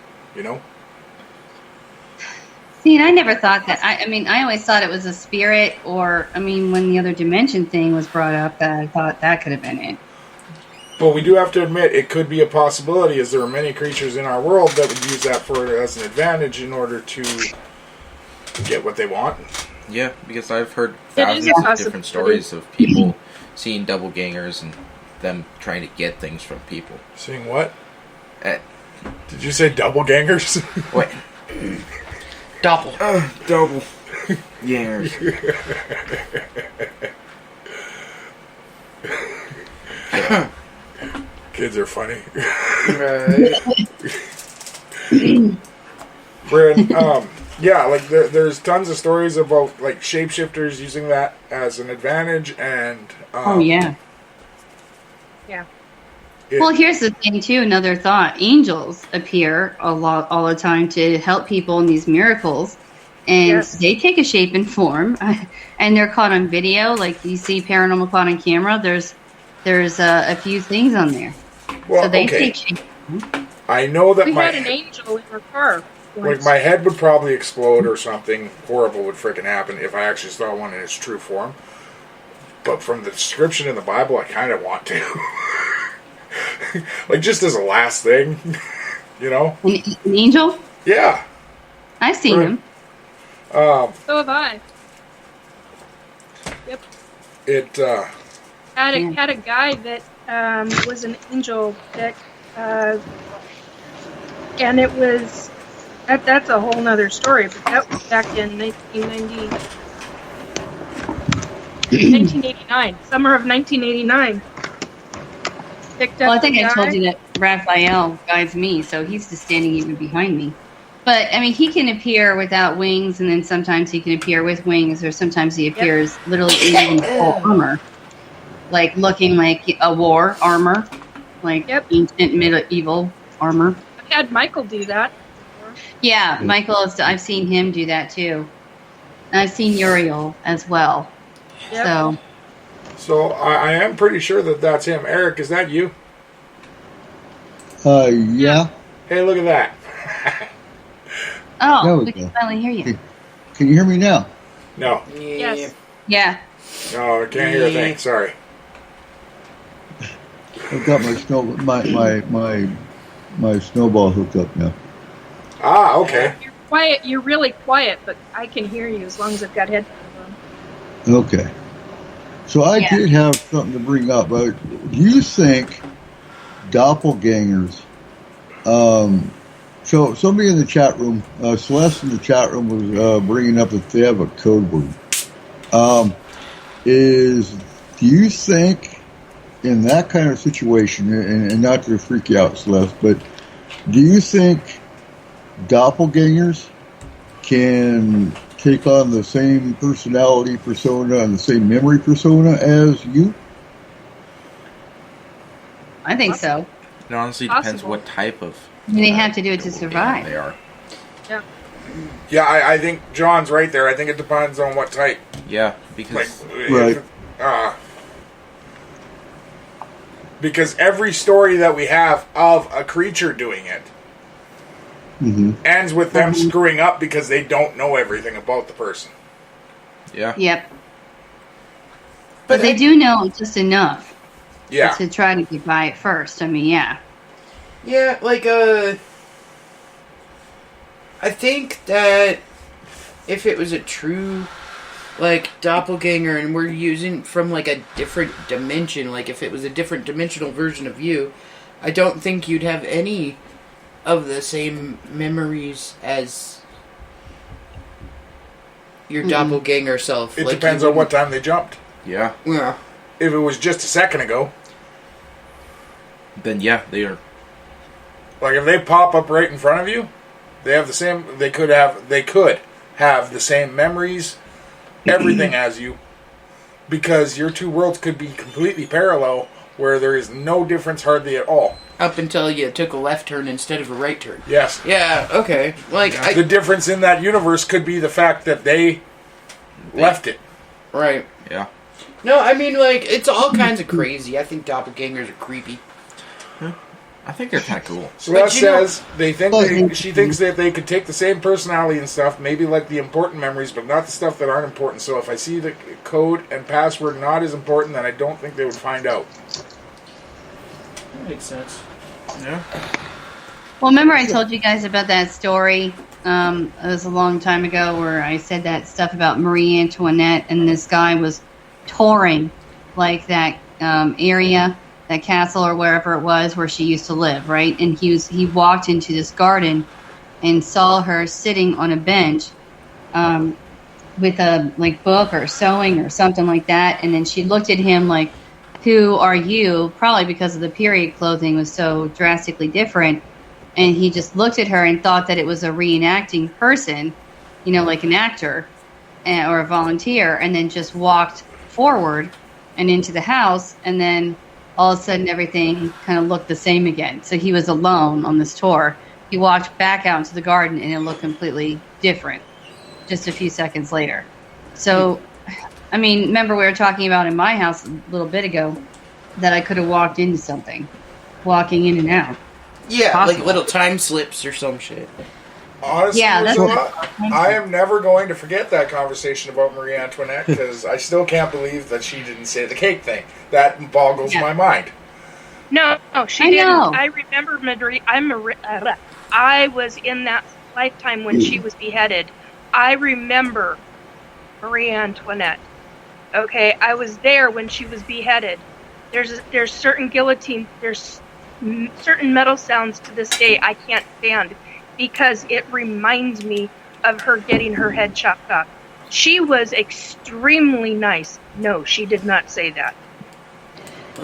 See, and I never thought that. I always thought it was a spirit, or, when the other dimension thing was brought up, that I thought that could have been it. But we do have to admit, it could be a possibility, as there are many creatures in our world that would use that as an advantage in order to get what they want. Yeah, because I've heard thousands of different stories of people seeing doppelgangers and them trying to get things from people. Seeing what? Did you say doppelgangers? Wait. Doppel. Double. Gangers. Kids are funny. Right. Bryn, yeah, like there's tons of stories about like shapeshifters using that as an advantage, and Oh, yeah. Yeah. Well, here's the thing, too, another thought. Angels appear all the time to help people in these miracles, and they take a shape and form, and they're caught on video. Like, you see Paranormal caught on camera, there's a few things on there. well, So they okay. take shape. I know that We had an angel in our car. like my head would probably explode or something horrible would freaking happen if I actually saw one in its true form. But from the description in the Bible, I kind of want to. Like, just as a last thing, An angel? Yeah. I've seen them. So have I. Yep. It, Had a guy that was an angel that, and it was, that's a whole nother story, but that was back in 1989, summer of 1989. Picked up Well, I think a I guy. told you that Raphael guides me, so he's just standing even behind me. But, he can appear without wings, and then sometimes he can appear with wings, or sometimes he appears literally in full armor. Like, looking like a war armor. Like, ancient medieval armor. I've had Michael do that. Yeah, I've seen him do that, too. And I've seen Uriel as well. Yep. So, So I am pretty sure that that's him. Eric, is that you? Yeah. Hey, look at that. Oh, There we we can go. finally hear you. Can you hear me now? No. Yes. Yeah. No, I can't hear a thing. Sorry. I've got my snowball hooked up now. Ah, okay. You're quiet. You're really quiet, but I can hear you as long as I've got headphones on. Okay. So I did have something to bring up. Do you think doppelgangers? So somebody in the chat room, Celeste in the chat room was bringing up that they have a code word. Do you think in that kind of situation, and not to freak you out, Celeste, but do you think doppelgangers can take on the same personality persona and the same memory persona as you? I think so. It honestly depends Possible. what type of. They have to do it to doppelganger survive. They are. Yeah. Yeah, I think John's right there. I think it depends on what type. Yeah, Like, because Right. Because every story that we have of a creature doing it ends with them screwing up because they don't know everything about the person. yeah, Yep. But they do know just enough Yeah. to try to get by at first. I mean, yeah. Yeah, like, I think that if it was a true, like, doppelganger and we're using from, like, a different dimension, like, if it was a different dimensional version of you, I don't think you'd have any of the same memories as your doppelganger self. It Like, depends you on what time they jumped. yeah. Yeah. If it was just a second ago, Then yeah, they are. like if they pop up right in front of you, they have the same. They could have the same memories, everything as you, because your two worlds could be completely parallel, where there is no difference hardly at all. Up until you took a left turn instead of a right turn. Yes. Yeah, okay. Like, The difference in that universe could be the fact that they left it. right. Yeah. No, I mean, like, it's all kinds of crazy. I think doppelgangers are creepy. I think they're kind of cool. Celeste you know- says she thinks that they could take the same personality and stuff, maybe like the important memories, but not the stuff that aren't important. So if I see the code and password not as important, then I don't think they would find out. That makes sense. Yeah. Well, remember I told you guys about that story? It was a long time ago where I said that stuff about Marie Antoinette, and this guy was touring, like, that area, that castle or wherever it was where she used to live, right? And he walked into this garden and saw her sitting on a bench with a, like, book or sewing or something like that, and then she looked at him like, "Who are you?" Probably because of the period clothing was so drastically different. And he just looked at her and thought that it was a reenacting person, you know, like an actor or a volunteer, and then just walked forward and into the house, and then all of a sudden everything kind of looked the same again. So he was alone on this tour. He walked back out into the garden and it looked completely different just a few seconds later. So, I mean, remember we were talking about in my house a little bit ago that I could have walked into something, walking in and out. Yeah, Possible. like little time slips or some shit. Honestly, Yeah, that's Ursula, what- I am never going to forget that conversation about Marie Antoinette because I still can't believe that she didn't say the cake thing. That boggles my mind. No, she I didn't. know. I remember Marie. I was in that lifetime when she was beheaded. I remember Marie Antoinette. Okay, I was there when she was beheaded. There's certain guillotine. There's certain metal sounds to this day I can't stand because it reminds me of her getting her head chopped off. She was extremely nice. No, she did not say that.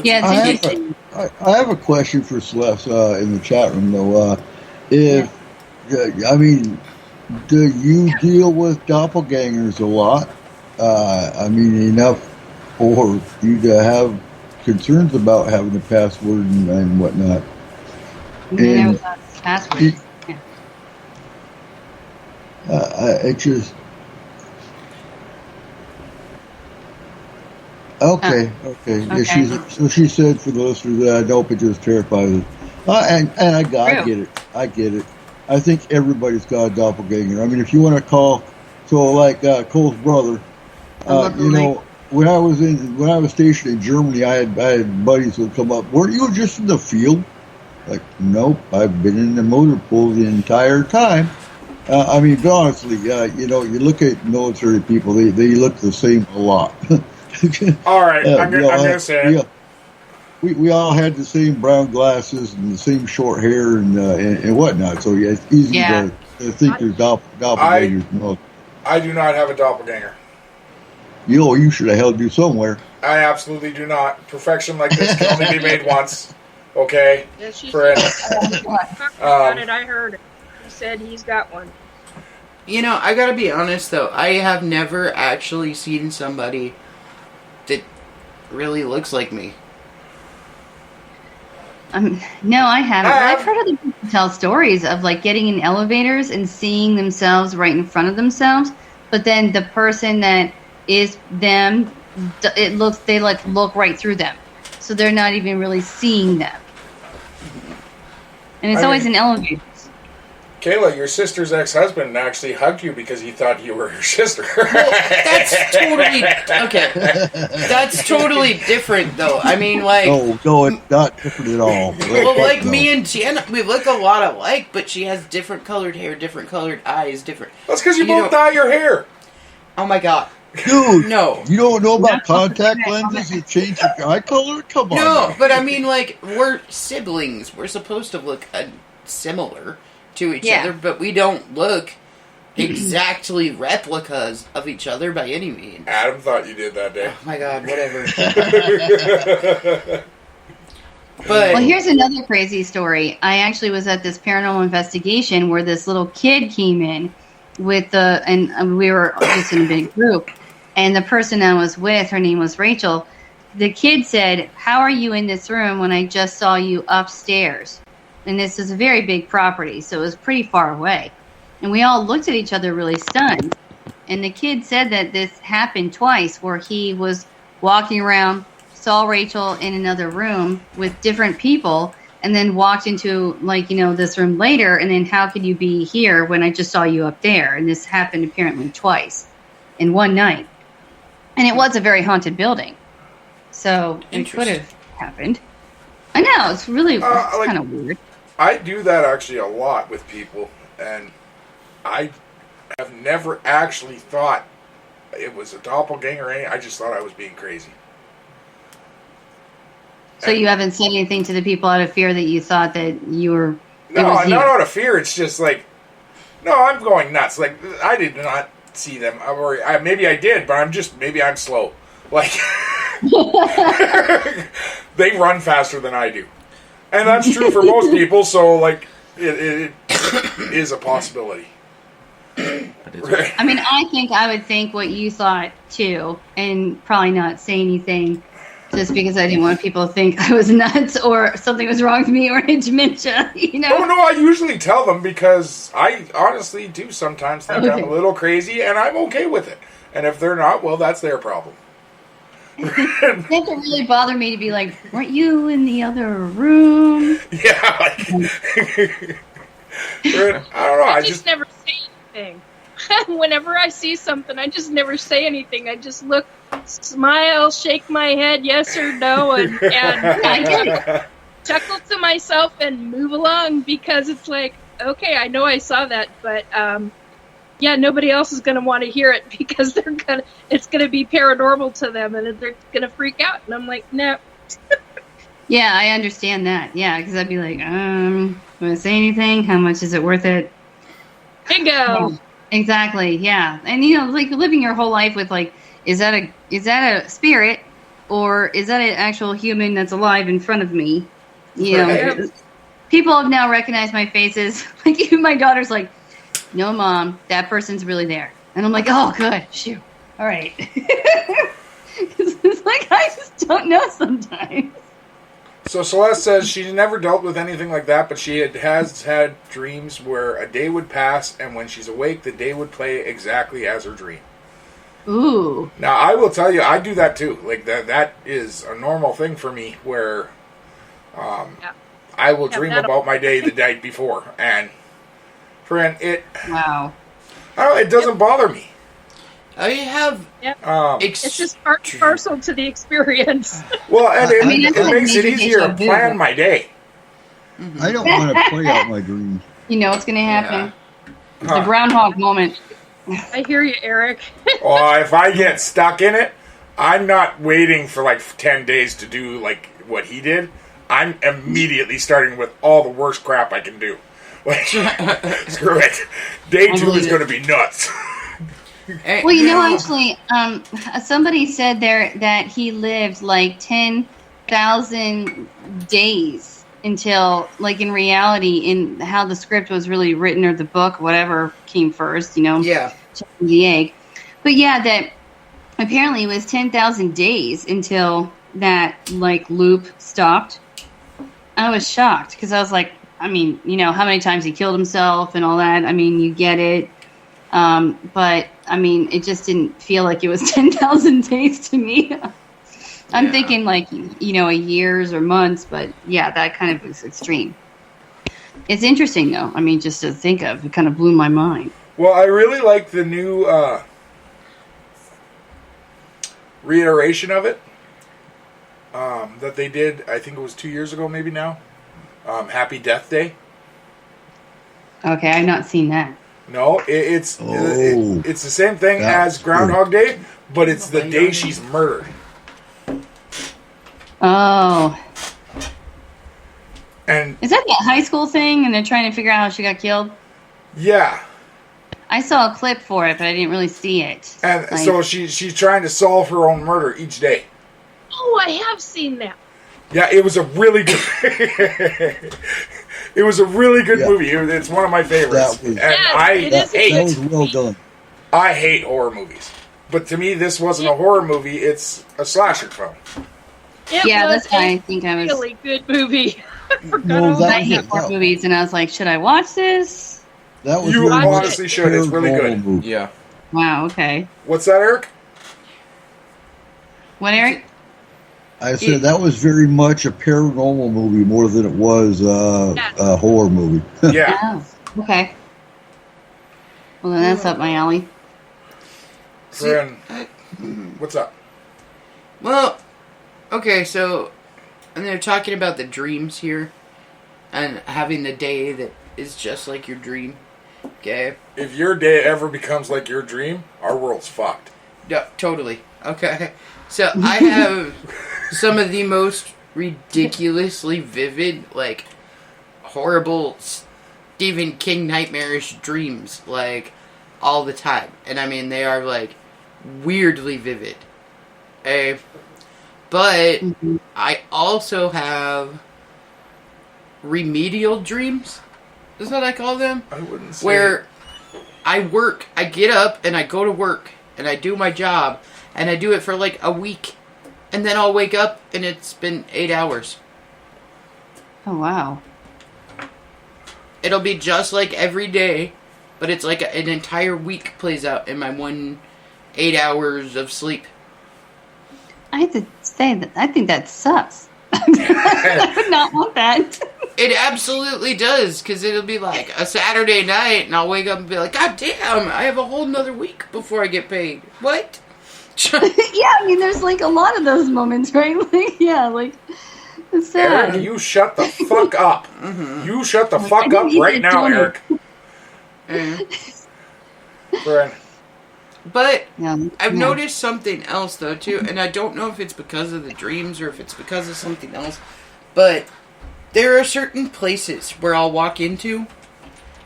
Yeah, it's I interesting. have a question for Celeste in the chat room, though. Do you deal with doppelgangers a lot? Enough for you to have concerns about having a password and whatnot. And then there And- was that password. Okay. Yeah, she said for the listeners that no pictures terrifies us. And I get it. I get it. I think everybody's got a doppelganger. I mean, if you want to call, so like Cole's brother, when I was stationed in Germany, I had buddies who would come up. Weren't you just in the field? Like, nope, I've been in the motor pool the entire time. I mean, honestly, you look at military people; they look the same a lot. All right, I'm gonna say it. We all had the same brown glasses and the same short hair and whatnot. So yeah, it's easy to think there's doppelgangers. I do not have a doppelganger. You should have held you somewhere. I absolutely do not. Perfection like this can only be made once. Okay, friend. I heard it. He said he's got one. I gotta be honest though. I have never actually seen somebody that really looks like me. No, I haven't. I've heard other people tell stories of like getting in elevators and seeing themselves right in front of themselves, but then the person that is them, they look right through them, so they're not even really seeing them. And it's always in elevators. Kayla, your sister's ex-husband actually hugged you because he thought you were her sister. That's totally okay. That's totally different, though. I mean, like, no, it's not different at all. Well, like me and Jen, we look a lot alike, but she has different colored hair, different colored eyes, different. That's because you both dye your hair. Oh my god. Dude, no. You don't know about contact lenses? You change your eye color? Come on. No, but I mean, like, we're siblings. We're supposed to look similar to each other, but we don't look exactly replicas of each other by any means. Adam thought you did that day. Oh my god, whatever. Well, here's another crazy story. I actually was at this paranormal investigation where this little kid came in and we were just in a big group, and the person I was with, her name was Rachel. The kid said, "How are you in this room when I just saw you upstairs?" And this is a very big property, so it was pretty far away. And we all looked at each other really stunned. And the kid said that this happened twice, where he was walking around, saw Rachel in another room with different people, and then walked into, this room later, and then how could you be here when I just saw you up there? And this happened apparently twice in one night. And it was a very haunted building. So it could have happened. I know, it's really kind of weird. I do that actually a lot with people, and I have never actually thought it was a doppelganger. I just thought I was being crazy. So you haven't said anything to the people out of fear that you thought that you were... No, not out of fear. It's just like, no, I'm going nuts. Like, I did not see them. Or maybe I did, but maybe I'm slow. Like, they run faster than I do. And that's true for most people, so, like, it is a possibility. Right. I mean, I would think what you thought, too, and probably not say anything just because I didn't want people to think I was nuts or something was wrong with me or in dementia, Oh, no, I usually tell them because I honestly do sometimes think I'm a little crazy, and I'm okay with it. And if they're not, well, that's their problem. It didn't really bother me to be like, weren't you in the other room? Yeah. I don't know. I just never say anything. Whenever I see something, I just never say anything. I just look, smile, shake my head, yes or no, and I chuckle to myself and move along because it's like, okay, I know I saw that, but nobody else is going to want to hear it because it's going to be paranormal to them and they're going to freak out. And I'm like, no. Yeah, I understand that. Yeah, because I'd be like, want to say anything? How much is it worth it? Bingo. Yeah, exactly. Yeah, and like living your whole life with like, is that a spirit or is that an actual human that's alive in front of me? People have now recognized my faces. Like even my daughter's like, no, Mom, that person's really there. And I'm like, oh, good. Shoot. All right. It's like I just don't know sometimes. So Celeste says she never dealt with anything like that, but she has had dreams where a day would pass, and when she's awake, the day would play exactly as her dream. Ooh. Now, I will tell you, I do that too. Like, that is a normal thing for me where I will dream about my day the night before. And, friend, Wow. I don't know, it doesn't bother me. Oh, you have... It's just parcel to the experience. Well, and I mean, it makes it easier to plan my day. I don't want to play out my dreams. You know what's going to happen. Yeah. The groundhog moment. I hear you, Eric. Well, if I get stuck in it, I'm not waiting for like 10 days to do like what he did. I'm immediately starting with all the worst crap I can do. Like, screw it. Day 2 is going to be nuts. Well, you know, actually, somebody said there that he lived like 10,000 days until, like, in reality, in how the script was really written or the book, whatever came first, you know, chicken the egg. But yeah, that apparently it was 10,000 days until that like loop stopped. I was shocked because I was like, I mean, you know, how many times he killed himself and all that. I mean, you get it. But I mean, it just didn't feel like it was 10,000 days to me. I'm thinking like, you know, years or months, but yeah, that kind of was extreme. It's interesting though. I mean, just to think of, it kind of blew my mind. Well, I really like the new reiteration of it that they did. I think it was 2 years ago, maybe now. Happy Death Day. Okay, I've not seen that. No, it's the same thing as Groundhog Day, but it's the day she's murdered. Oh. And is that the high school thing and they're trying to figure out how she got killed? Yeah. I saw a clip for it, but I didn't really see it. And like, so she's trying to solve her own murder each day. Oh, I have seen that. Yeah, it was a really good it was a really good movie. It's one of my favorites. That was well done. I hate horror movies. But to me, this wasn't a horror movie. It's a slasher film. That's why I think I was... really good movie. I hate horror movies, and I was like, should I watch this? That was you honestly should. It's really good. Movie. Yeah. Wow, okay. What's that, Eric? What, Eric? I said that was very much a paranormal movie more than it was a horror movie. Yeah. Oh, okay. Well, then that's up my alley. Friend, what's up? Well, okay, so, and they're talking about the dreams here, and having the day that is just like your dream. Okay. If your day ever becomes like your dream, our world's fucked. Yeah, totally. Okay. So I have some of the most ridiculously vivid, like, horrible Stephen King nightmarish dreams, like, all the time. And I mean, they are, like, weirdly vivid. But I also have remedial dreams, is what I call them. I wouldn't say. Where I work, I get up and I go to work and I do my job and I do it for like a week and then I'll wake up and it's been 8 hours. Oh, wow. It'll be just like every day, but it's like an entire week plays out in my 8 hours of sleep. I have to say that I think that sucks. I would not want that. It absolutely does, because it'll be like a Saturday night, and I'll wake up and be like, God damn, I have a whole nother week before I get paid. What? Yeah, I mean, there's like a lot of those moments, right? Like, yeah, like, it's sad. Eric, you shut the fuck up. Mm-hmm. You shut the fuck up right now, Eric. Friend. But I've noticed something else, though, too, and I don't know if it's because of the dreams or if it's because of something else, but there are certain places where I'll walk into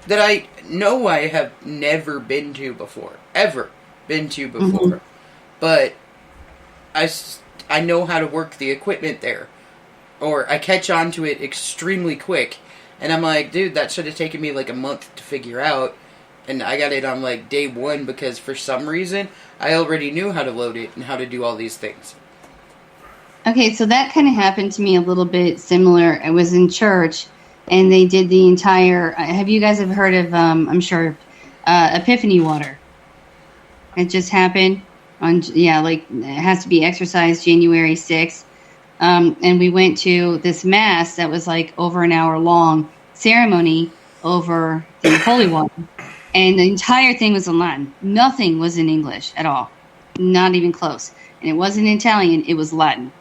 that I know I have never been to before. Ever been to before. Mm-hmm. But I know how to work the equipment there. Or I catch on to it extremely quick. And I'm like, dude, that should have taken me like a month to figure out. And I got it on like day one because for some reason I already knew how to load it and how to do all these things. Okay, so that kind of happened to me a little bit similar. I was in church, and they did the entire... Have you guys heard of, I'm sure, Epiphany water? It just happened. it has to be exercise January 6th. And we went to this mass that was like over an hour long ceremony over the Holy Water. And the entire thing was in Latin. Nothing was in English at all. Not even close. And it wasn't Italian, it was Latin.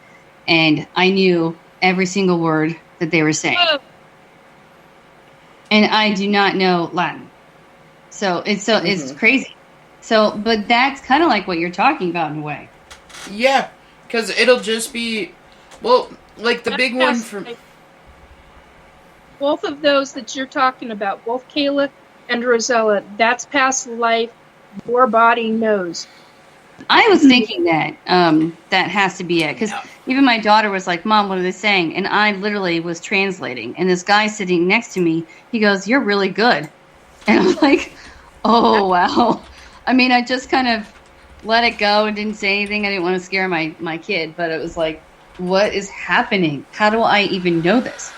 And I knew every single word that they were saying. And I do not know Latin. So it's crazy. So, but that's kind of like what you're talking about in a way. Yeah, because it'll just be, well, like the big one from... Both of those that you're talking about, both Kayla and Rosella, that's past life. Your body knows. I was thinking that that has to be it. Because even my daughter was like, Mom, what are they saying? And I literally was translating. And this guy sitting next to me, he goes, you're really good. And I'm like, oh, wow. I mean, I just kind of let it go and didn't say anything. I didn't want to scare my kid. But it was like, what is happening? How do I even know this?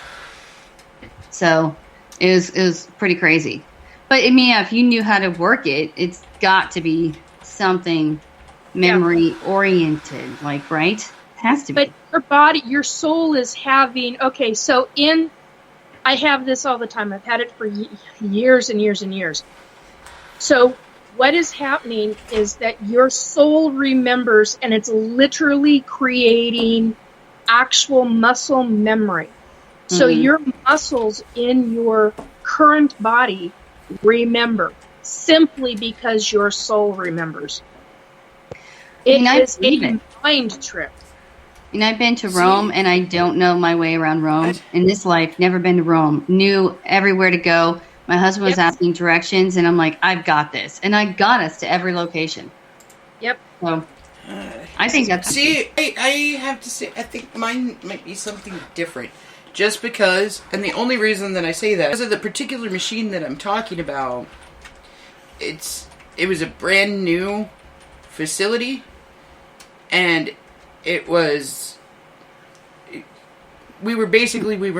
So it was pretty crazy. But, I mean, if you knew how to work it, it's got to be something memory-oriented, like, right? It has to be. But your body, your soul is having... Okay, so I have this all the time. I've had it for years and years and years. So what is happening is that your soul remembers, and it's literally creating actual muscle memory. So your muscles in your current body remember simply because your soul remembers. It is a mind trip. And I've been to Rome, and I don't know my way around Rome. In this life, never been to Rome. Knew everywhere to go. My husband was asking directions, and I'm like, I've got this. And I got us to every location. Yep. So, I think that's... See, I have to say, I think mine might be something different. Just because, and the only reason that I say that, because of the particular machine that I'm talking about, it was a brand new facility, and it was, we were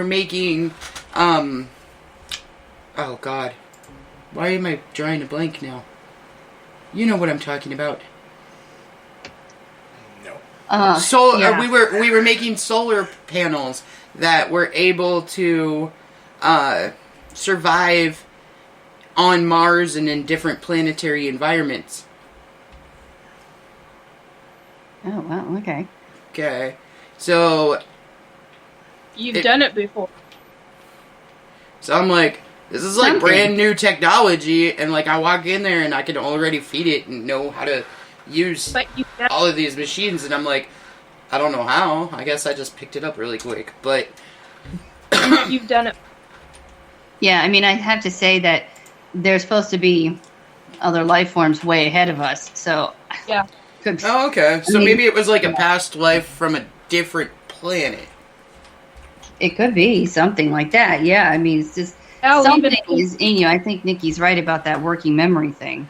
making, oh God, why am I drawing a blank now? You know what I'm talking about. We were making solar panels that were able to survive on Mars and in different planetary environments. Oh, wow, okay. Okay, so... You've done it before. So I'm like, this is like brand new technology, and like I walk in there and I can already feed it and know how to use all of these machines, and I'm like, I don't know how. I guess I just picked it up really quick, but... You've done it. Yeah, I mean, I have to say that there's supposed to be other life forms way ahead of us, so... Yeah. Oh, okay. So maybe it was like a past life from a different planet. It could be something like that, yeah. I mean, it's just... something is in you. I think Nikki's right about that working memory thing.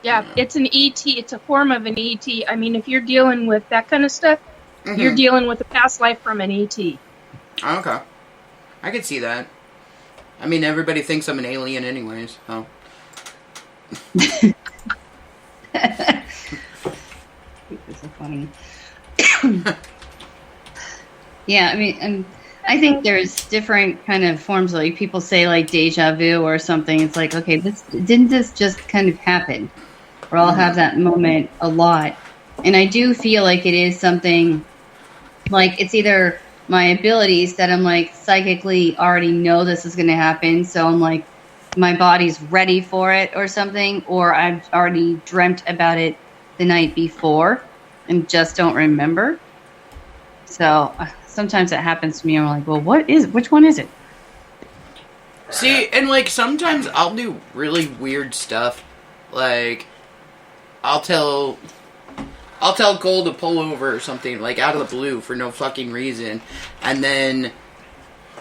Yeah, it's an ET. It's a form of an ET. I mean, if you're dealing with that kind of stuff, you're dealing with a past life from an ET. Okay. I could see that. I mean, everybody thinks I'm an alien anyways, so... It's so funny. Yeah, I mean, I think there's different kind of forms. Like people say, like deja vu or something. It's like, okay, didn't this just kind of happen? Or I'll have that moment a lot, and I do feel like it is something. Like it's either my abilities that I'm like psychically already know this is going to happen, so I'm like my body's ready for it or something, or I've already dreamt about it the night before and just don't remember. So sometimes that happens to me. I'm like, well, which one is it? See, and like sometimes I'll do really weird stuff. Like I'll tell Cole to pull over or something, like out of the blue for no fucking reason, and then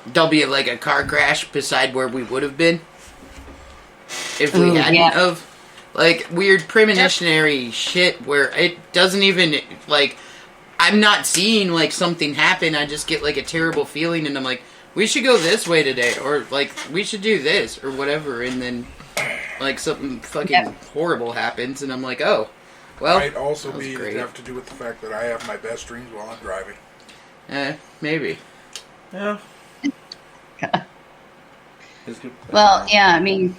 there'll be like a car crash beside where we would have been if we hadn't of. Like weird premonitionary shit where it doesn't even like I'm not seeing like something happen. I just get like a terrible feeling, and I'm like, we should go this way today, or like we should do this or whatever, and then like something fucking horrible happens, and I'm like, oh, Well, might also that was be great. have to do with the fact that I have my best dreams while I'm driving. Maybe. Yeah. Well, yeah, I mean,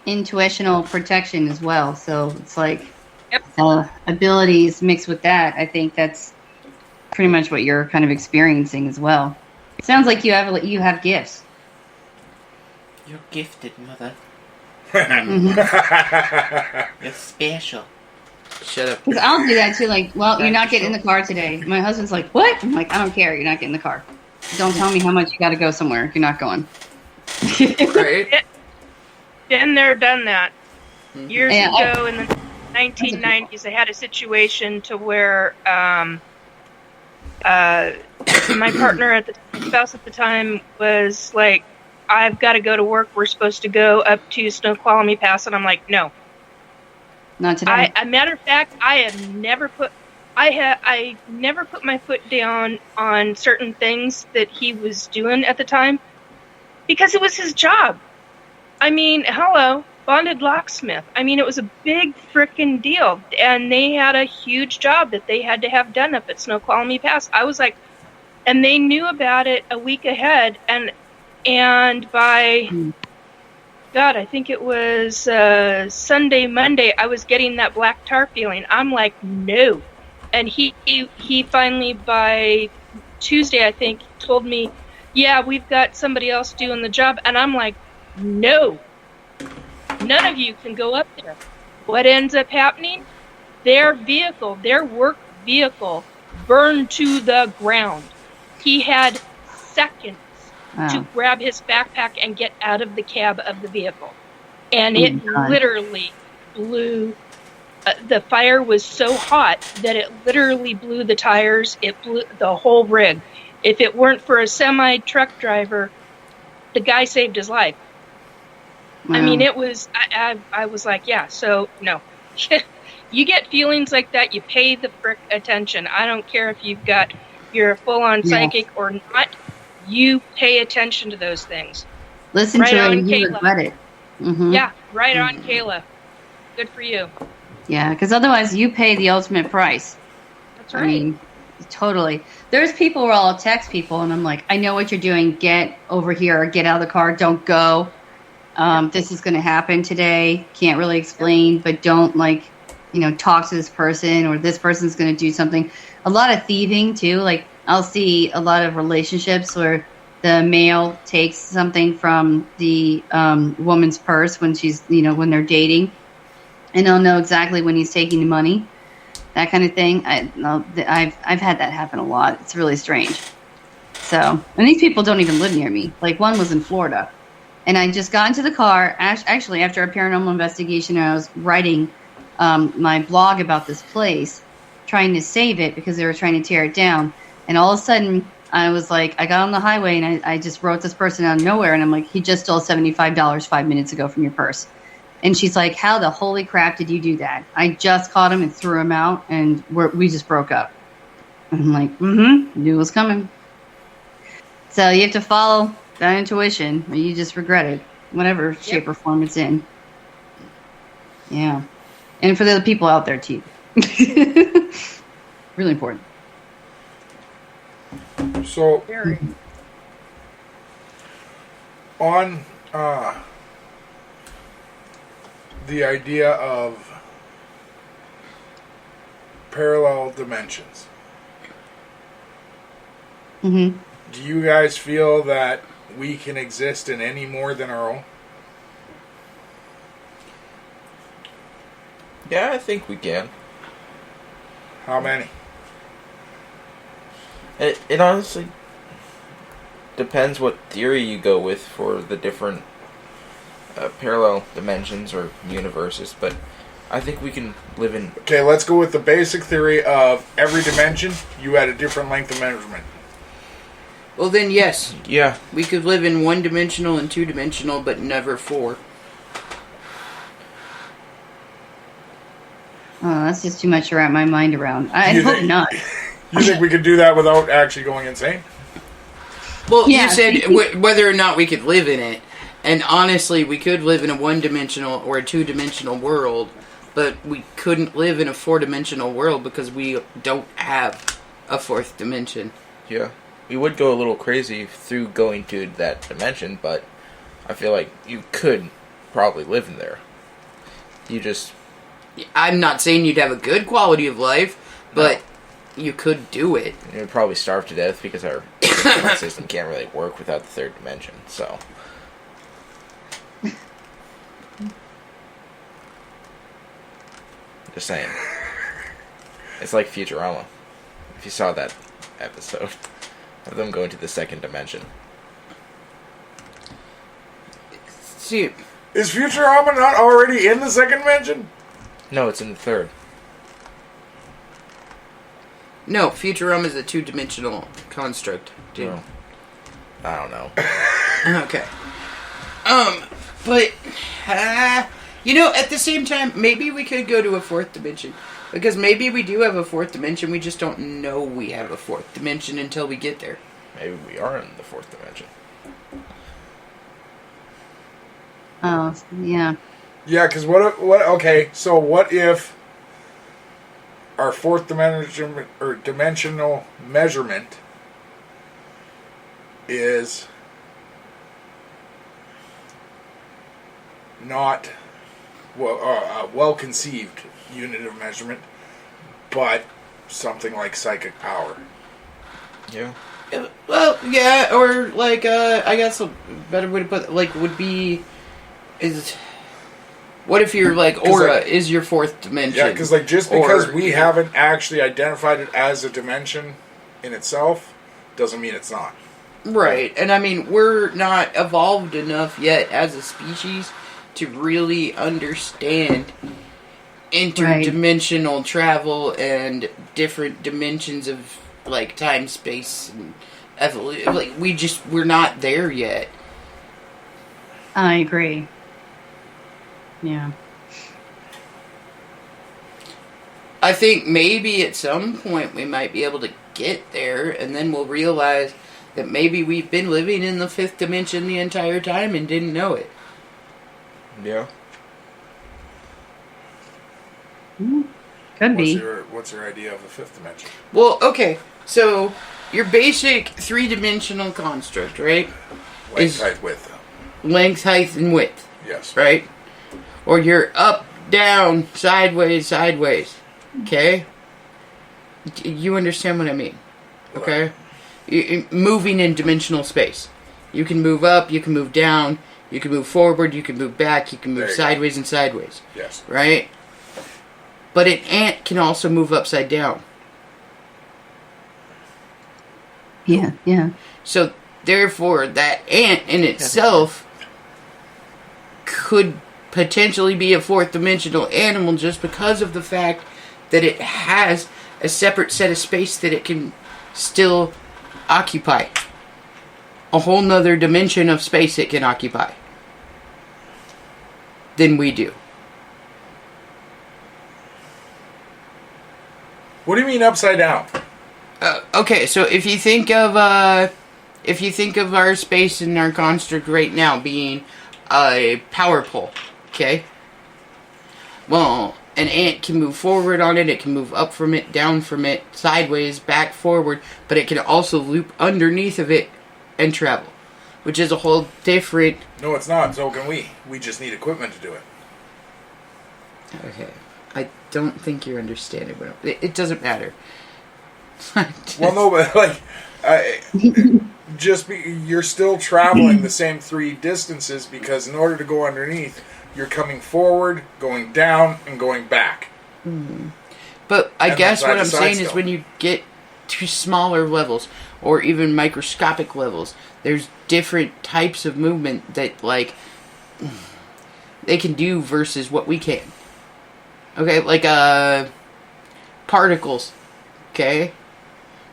intuitional protection as well. So it's like abilities mixed with that. I think that's pretty much what you're kind of experiencing as well. It sounds like you have gifts. You're gifted, mother. Mm-hmm. You're special. Shut up. Because I'll do that too. Like, well, you're not getting in the car today. My husband's like, what? I'm like, I don't care. You're not getting in the car. Don't tell me how much you got to go somewhere if you're not going. Right. Been there, done that. Years Yeah, ago in the 1990s, I had a situation to where my partner at the spouse at the time was like, I've got to go to work. We're supposed to go up to Snoqualmie Pass, and I'm like, no. Not today. A matter of fact, I never put my foot down on certain things that he was doing at the time because it was his job. I mean, hello, bonded locksmith. I mean, it was a big frickin' deal, and they had a huge job that they had to have done up at Snoqualmie Pass. I was like, and they knew about it a week ahead, and by God, I think it was Sunday, Monday, I was getting that black tar feeling. I'm like, no. And he finally, by Tuesday, I think, told me, yeah, we've got somebody else doing the job. And I'm like, no. None of you can go up there. What ends up happening? Their vehicle, their work vehicle, burned to the ground. He had seconds to grab his backpack and get out of the cab of the vehicle. And it literally blew. The fire was so hot that it literally blew the tires. It blew the whole rig. If it weren't for a semi-truck driver, the guy saved his life. Wow. I mean, it was, I was like, yeah, so no. You get feelings like that, you pay the frick attention. I don't care if you're a full-on psychic or not. You pay attention to those things. Listen right to it on, and you Kayla. regret it. Mm-hmm. Yeah, right on, Kayla. Good for you. Yeah, because otherwise you pay the ultimate price. That's right. I mean, totally. There's people where I'll text people and I'm like, I know what you're doing. Get over here. Get out of the car. Don't go. This is going to happen today. Can't really explain, but don't talk to this person or this person's going to do something. A lot of thieving too. Like I'll see a lot of relationships where the male takes something from the woman's purse when she's, when they're dating, and they'll know exactly when he's taking the money, that kind of thing. I've had that happen a lot. It's really strange. So, and these people don't even live near me. Like one was in Florida, and I just got into the car. Actually, after a paranormal investigation, I was writing my blog about this place, trying to save it because they were trying to tear it down. And all of a sudden, I was like, I got on the highway and I just wrote this person out of nowhere. And I'm like, he just stole $75 5 minutes ago from your purse. And she's like, how the holy crap did you do that? I just caught him and threw him out and we just broke up. And I'm like, knew it was coming. So you have to follow that intuition or you just regret it, whatever shape or form it's in. Yeah. And for the other people out there too. Really important. So, on the idea of parallel dimensions, do you guys feel that we can exist in any more than our own? Yeah, I think we can. How many? It honestly depends what theory you go with for the different parallel dimensions or universes, but I think we can live in... Okay, let's go with the basic theory of every dimension, you had a different length of measurement. Well, then, yes. Yeah. We could live in one-dimensional and two-dimensional, but never four. Oh, that's just too much to wrap my mind around. I hope not. You think we could do that without actually going insane? Well, Yeah, you said whether or not we could live in it. And honestly, we could live in a one-dimensional or a two-dimensional world but we couldn't live in a 4-dimensional world because we don't have a 4th dimension. Yeah. We would go a little crazy through going to that dimension, but I feel like you could probably live in there. You just... I'm not saying you'd have a good quality of life, but you could do it. You'd probably starve to death because our immune system can't really work without the 3rd dimension, so... Just saying. It's like Futurama. If you saw that episode of them going to the 2nd dimension. See, Is Futurama not already in the 2nd dimension? No, it's in the 3rd. no, Futurama is a 2-dimensional construct, dude. No. I don't know. Okay. But, at the same time, maybe we could go to a 4th dimension. Because maybe we do have a 4th dimension, we just don't know we have a 4th dimension until we get there. Maybe we are in the 4th dimension. Oh, yeah. Yeah, because okay, so what if our 4th dimension or dimensional measurement is not well-conceived unit of measurement, but something like psychic power? Yeah. Well, yeah, or I guess a better way to put it, would be what if your aura is your 4th dimension? Yeah, because just because we haven't actually identified it as a dimension in itself doesn't mean it's not. Right, and I mean, we're not evolved enough yet as a species to really understand interdimensional travel and different dimensions of time, space, and evolution. We're not there yet. I agree. Yeah. I think maybe at some point we might be able to get there, and then we'll realize that maybe we've been living in the 5th dimension the entire time and didn't know it. Yeah. Could be. What's your idea of the 5th dimension? Well, okay, so your basic 3-dimensional construct, right? Length, height, width. Length, height, and width. Yes. Right? Or you're up, down, sideways, sideways. Okay? You understand what I mean. Okay? Moving in dimensional space. You can move up, you can move down, you can move forward, you can move back, you can move sideways and sideways. Yes. Right? But an ant can also move upside down. Yeah, yeah. So, therefore, that ant in itself could potentially be a 4th dimensional animal just because of the fact that it has a separate set of space that it can still occupy. A whole nother dimension of space it can occupy than we do. What do you mean upside down? Okay, so if you think of our space and our construct right now being a power pole, okay? Well, an ant can move forward on it, it can move up from it, down from it, sideways, back, forward, but it can also loop underneath of it and travel, which is a whole different... No, it's not. So can we. We just need equipment to do it. Okay. I don't think you're understanding what it doesn't matter. Well, no, but you're still traveling the same 3 distances because in order to go underneath, you're coming forward, going down, and going back. Mm. But I guess what I'm saying is when you get to smaller levels or even microscopic levels, there's different types of movement that they can do versus what we can. Okay, particles. Okay?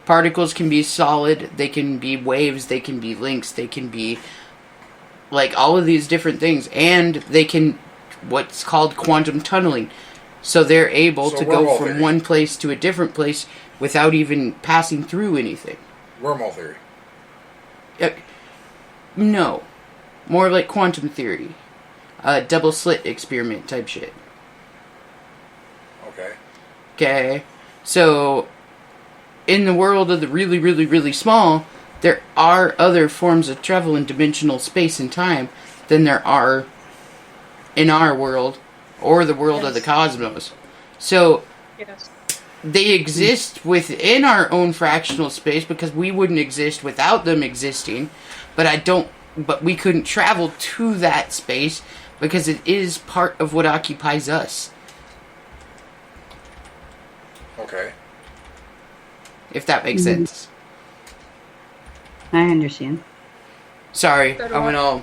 Particles can be solid, they can be waves, they can be links, they can be all of these different things, and they can what's called quantum tunneling. So they're able to go from one place to a different place without even passing through anything. Wormhole theory. No. More like quantum theory. Double slit experiment type shit. Okay? So, in the world of the really, really, really small, there are other forms of travel in dimensional space and time than there are in our world or the world of the cosmos. So, Yes. they exist within our own fractional space because we wouldn't exist without them existing. But we couldn't travel to that space because it is part of what occupies us. Okay. If that makes sense. I understand. Sorry, So do I went I. all...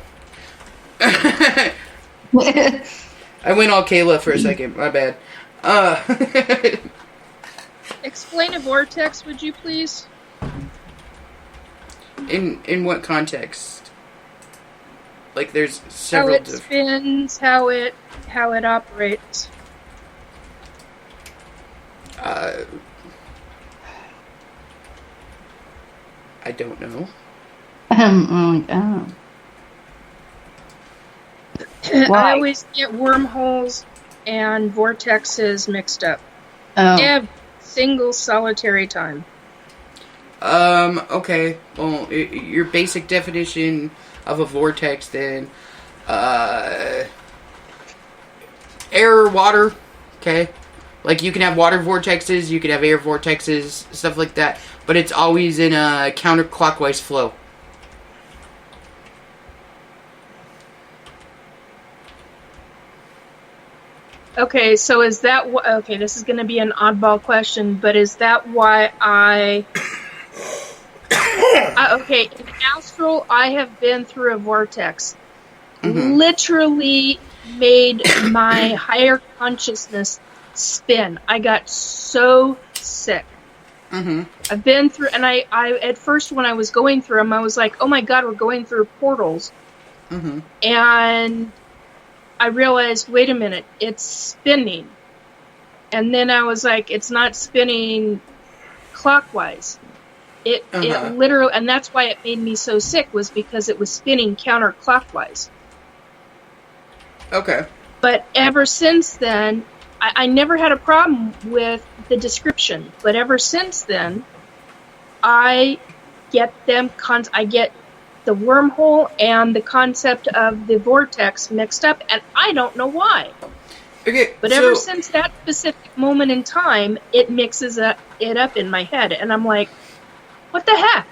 I went all Kayla for a second. My bad. Explain a vortex, would you please? In what context? Like, there's How several it spins, how it operates. I don't know. Oh. I Why? always get wormholes and vortexes mixed up. Oh. Every single solitary time. Okay. Well, your basic definition of a vortex, then, air or water, okay? Like, you can have water vortexes, you can have air vortexes, stuff like that, but it's always in a counterclockwise flow. Okay, so is that okay, this is going to be an oddball question, but is that why okay, in astral, I have been through a vortex. Mm-hmm. Literally made my higher consciousness spin. I got so sick. Mm-hmm. I've been through, and I at first when I was going through them, I was like, oh my god, we're going through portals. Mm-hmm. And I realized, wait a minute, it's spinning. And then I was like, it's not spinning clockwise. It literally, and that's why it made me so sick, was because it was spinning counterclockwise. Okay. But ever since then, I never had a problem with the description. But ever since then, I get I get the wormhole and the concept of the vortex mixed up, and I don't know why. Okay, But ever since that specific moment in time, it mixes it up in my head, and I'm like, what the heck?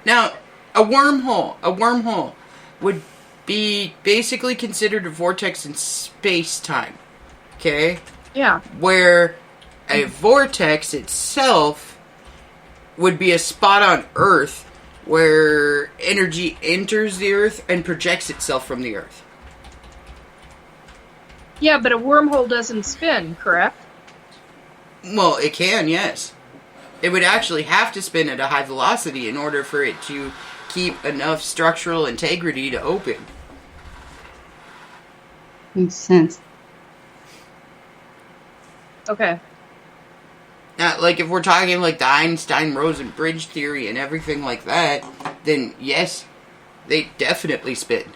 Now, a wormhole would be basically considered a vortex in space-time, okay? Yeah. Where a vortex itself would be a spot on Earth where energy enters the Earth and projects itself from the Earth. Yeah, but a wormhole doesn't spin, correct? Well, it can, yes. It would actually have to spin at a high velocity in order for it to keep enough structural integrity to open. Makes sense. Okay. Now, like, if we're talking like the Einstein-Rosen bridge theory and everything like that, then yes, they definitely spin.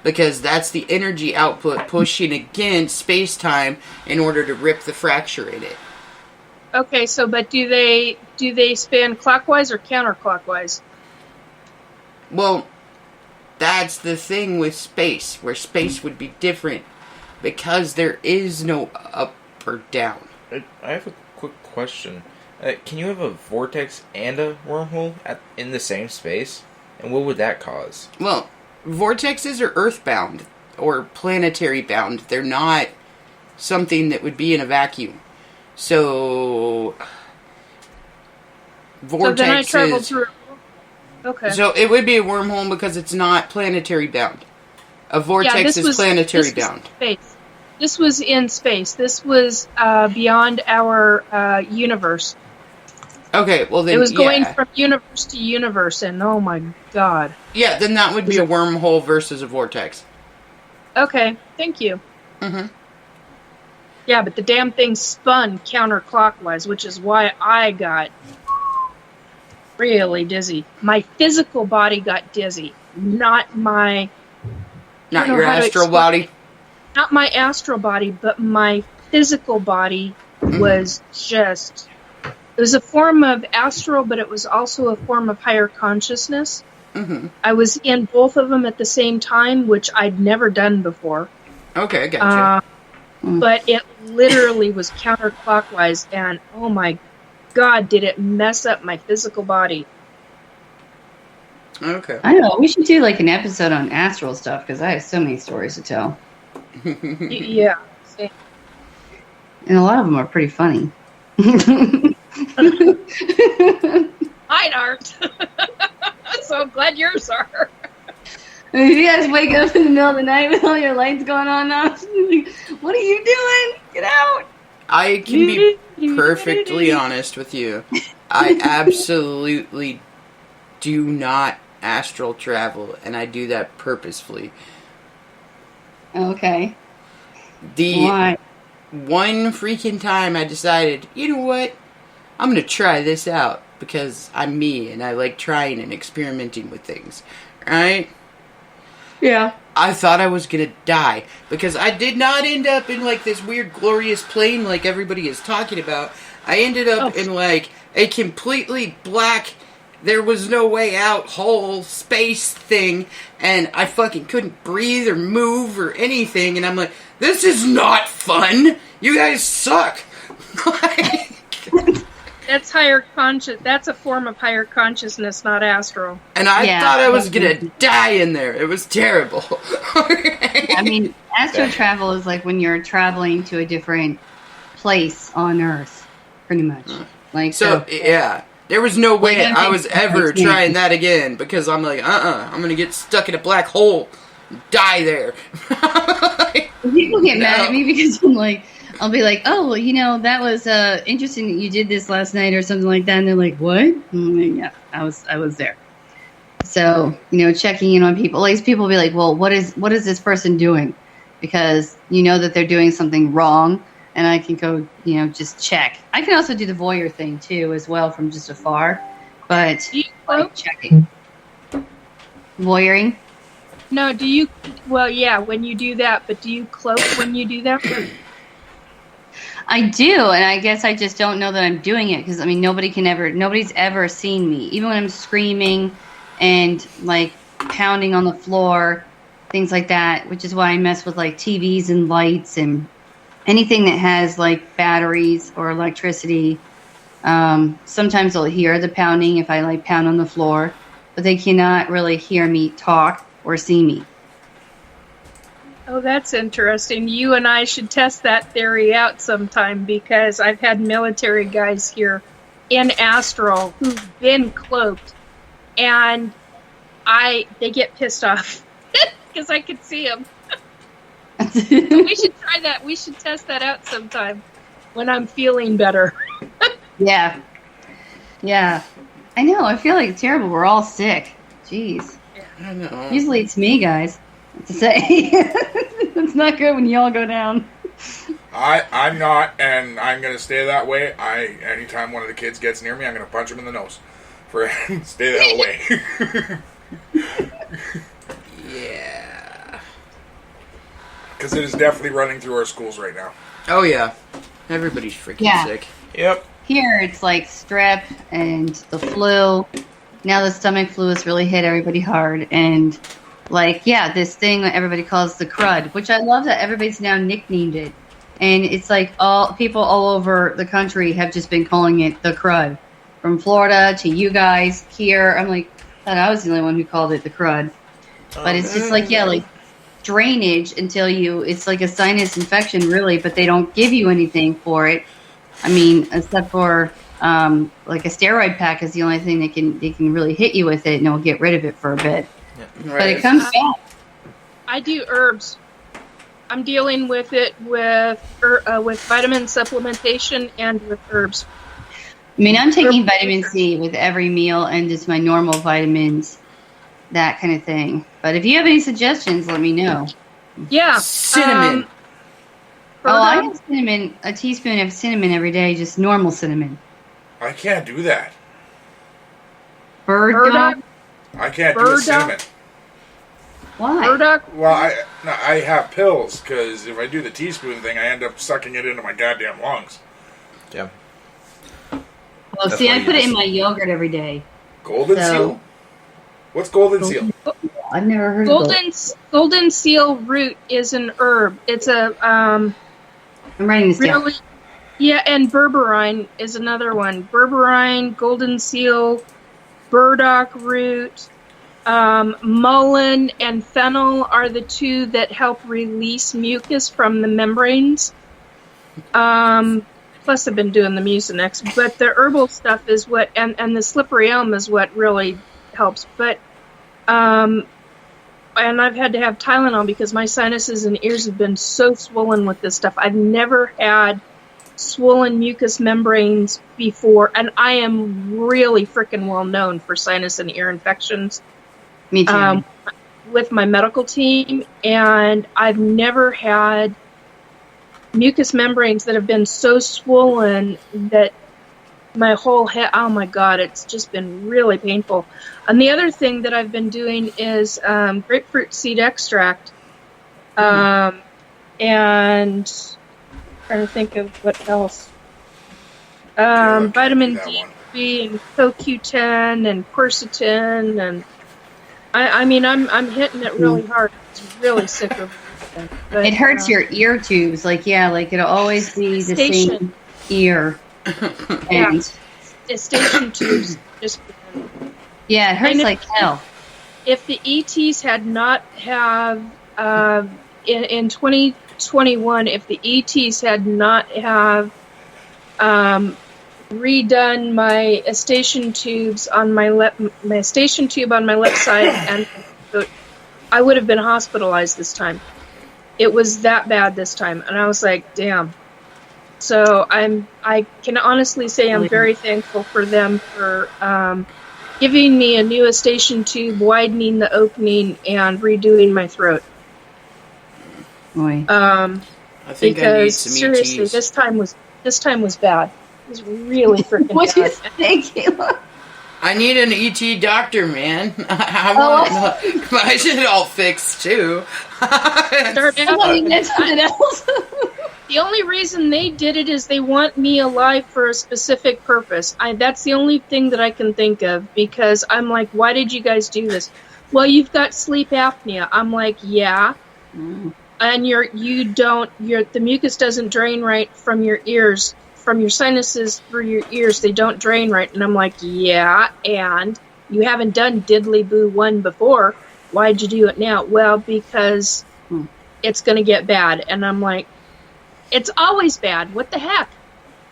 Because that's the energy output pushing against space-time in order to rip the fracture in it. Okay, so but do they spin clockwise or counterclockwise? Well, that's the thing with space, where space would be different. Because there is no up or down. I have a quick question. Can you have a vortex and a wormhole in the same space? And what would that cause? Well, vortexes are earthbound or planetary bound. They're not something that would be in a vacuum. So vortexes. So then I traveled through. Okay. So it would be a wormhole because it's not planetary bound. A vortex is planetary bound. Space. This was in space. This was beyond our universe. Okay, well then, it was going from universe to universe, and oh my god. Yeah, then that would be a wormhole versus a vortex. Okay, thank you. Mm-hmm. Yeah, but the damn thing spun counterclockwise, which is why I got really dizzy. My physical body got dizzy, not my... Not your astral body? Not my astral body, but my physical body was just, it was a form of astral, but it was also a form of higher consciousness. Mm-hmm. I was in both of them at the same time, which I'd never done before. Okay, gotcha. But it literally was counterclockwise, and oh my God, did it mess up my physical body. Okay. I don't know. We should do like an episode on astral stuff because I have so many stories to tell. Yeah. And a lot of them are pretty funny. Mine aren't. So I'm glad yours are. If you guys wake up in the middle of the night with all your lights going on now, what are you doing? Get out! I can be perfectly honest with you. I absolutely do not astral travel, and I do that purposefully. Okay. The Why? one freaking time I decided, you know what? I'm gonna try this out because I'm me and I like trying and experimenting with things. Right? Yeah. I thought I was gonna die because I did not end up in like this weird glorious plane like everybody is talking about. I ended up in like a completely black, there was no way out whole space thing, and I fucking couldn't breathe or move or anything, and I'm like, this is not fun. You guys suck. That's higher conscious. That's a form of higher consciousness, not astral. And I thought I was gonna die in there. It was terrible. I mean, astral travel is like when you're traveling to a different place on Earth, pretty much. Like so yeah. There was no way I was ever trying that again because I'm like, I'm gonna get stuck in a black hole and die there. People get mad at me because I'm like, I'll be like, oh, well, you know, that was interesting that you did this last night or something like that. And they're like, what? And I'm like, yeah, I was there. So, you know, checking in on people. Like, people will be like, well, what is this person doing? Because you know that they're doing something wrong. And I can go, you know, just check. I can also do the voyeur thing, too, as well, from just afar. But like checking. Voyeuring? No, do you... Well, yeah, when you do that, but do you cloak when you do that? I do, and I guess I just don't know that I'm doing it because, I mean, nobody's ever seen me. Even when I'm screaming and, like, pounding on the floor, things like that, which is why I mess with, like, TVs and lights and anything that has, like, batteries or electricity. Sometimes they'll hear the pounding if I, like, pound on the floor, but they cannot really hear me talk or see me. Oh, that's interesting. You and I should test that theory out sometime because I've had military guys here in astral who've been cloaked, and they get pissed off because I could see them. We should try that. We should test that out sometime when I'm feeling better. Yeah. I know. I feel like it's terrible. We're all sick. Jeez. I know. Usually it's me, guys. To say it's not good when you all go down. I'm not, and I'm gonna stay that way. Anytime one of the kids gets near me, I'm gonna punch him in the nose. Stay the hell away. Yeah. Because it is definitely running through our schools right now. Oh yeah. Everybody's freaking sick. Yep. Here it's like strep and the flu. Now the stomach flu has really hit everybody hard, and like, yeah, this thing that everybody calls the crud, which I love that everybody's now nicknamed it. And it's like people all over the country have just been calling it the crud. From Florida to you guys here. I'm like, I thought I was the only one who called it the crud. But it's just like, yeah, like drainage it's like a sinus infection really, but they don't give you anything for it. I mean, except for like a steroid pack is the only thing they can really hit you with it, and it'll get rid of it for a bit. Right. But it comes back. I do herbs. I'm dealing with it with vitamin supplementation and with herbs. I mean, I'm taking vitamin C with every meal and just my normal vitamins, that kind of thing. But if you have any suggestions, let me know. Yeah. Cinnamon. I have cinnamon, a teaspoon of cinnamon every day, just normal cinnamon. I can't do that. Burdock? I can't do the cinnamon. Why? Burdock? Well, I have pills, because if I do the teaspoon thing, I end up sucking it into my goddamn lungs. Yeah. Well, That's see, why I you put it just- in my yogurt every day. Golden So- seal? What's golden seal? I've never heard of it. Golden seal root is an herb. It's a I'm writing this down. really, yeah, and berberine is another one. Berberine, golden seal, burdock root, mullein, and fennel are the two that help release mucus from the membranes. Plus, I've been doing the Mucinex, but the herbal stuff is what, and the slippery elm is what really helps. But, and I've had to have Tylenol because my sinuses and ears have been so swollen with this stuff. I've never had swollen mucous membranes before, and I am really freaking well known for sinus and ear infections. Me too. With my medical team, and I've never had mucous membranes that have been so swollen that my whole head, oh my god, it's just been really painful. And the other thing that I've been doing is grapefruit seed extract, and trying to think of what else. Vitamin D3 and CoQ10 and quercetin, and I mean I'm hitting it really hard. It's really sick of it. But, It hurts your ear tubes. Like, yeah, like it'll always be the same ear. And station tubes just. yeah, it hurts And like hell. If the ETs had not have in 2021, if the ETs had not have redone my station tubes on my station tube on my left side, and I would have been hospitalized this time. It was that bad this time, and I was like, damn. So I can honestly say I'm very thankful for them for giving me a new station tube, widening the opening, and redoing my throat. Boy. I think I need Because some seriously, ETs. this time was bad. It was really freaking What'd you bad. say, Kayla? I need an ET doctor, man. I want my shit all fixed too. Start I thought you out- meant something else. The only reason they did it is they want me alive for a specific purpose. That's the only thing that I can think of, because I'm like, why did you guys do this? Well, you've got sleep apnea. I'm like, yeah. And the mucus doesn't drain right from your ears, from your sinuses through your ears. They don't drain right. And I'm like, yeah, and you haven't done diddly boo 1 before. Why'd you do it now? Well, because it's going to get bad. And I'm like, it's always bad. What the heck?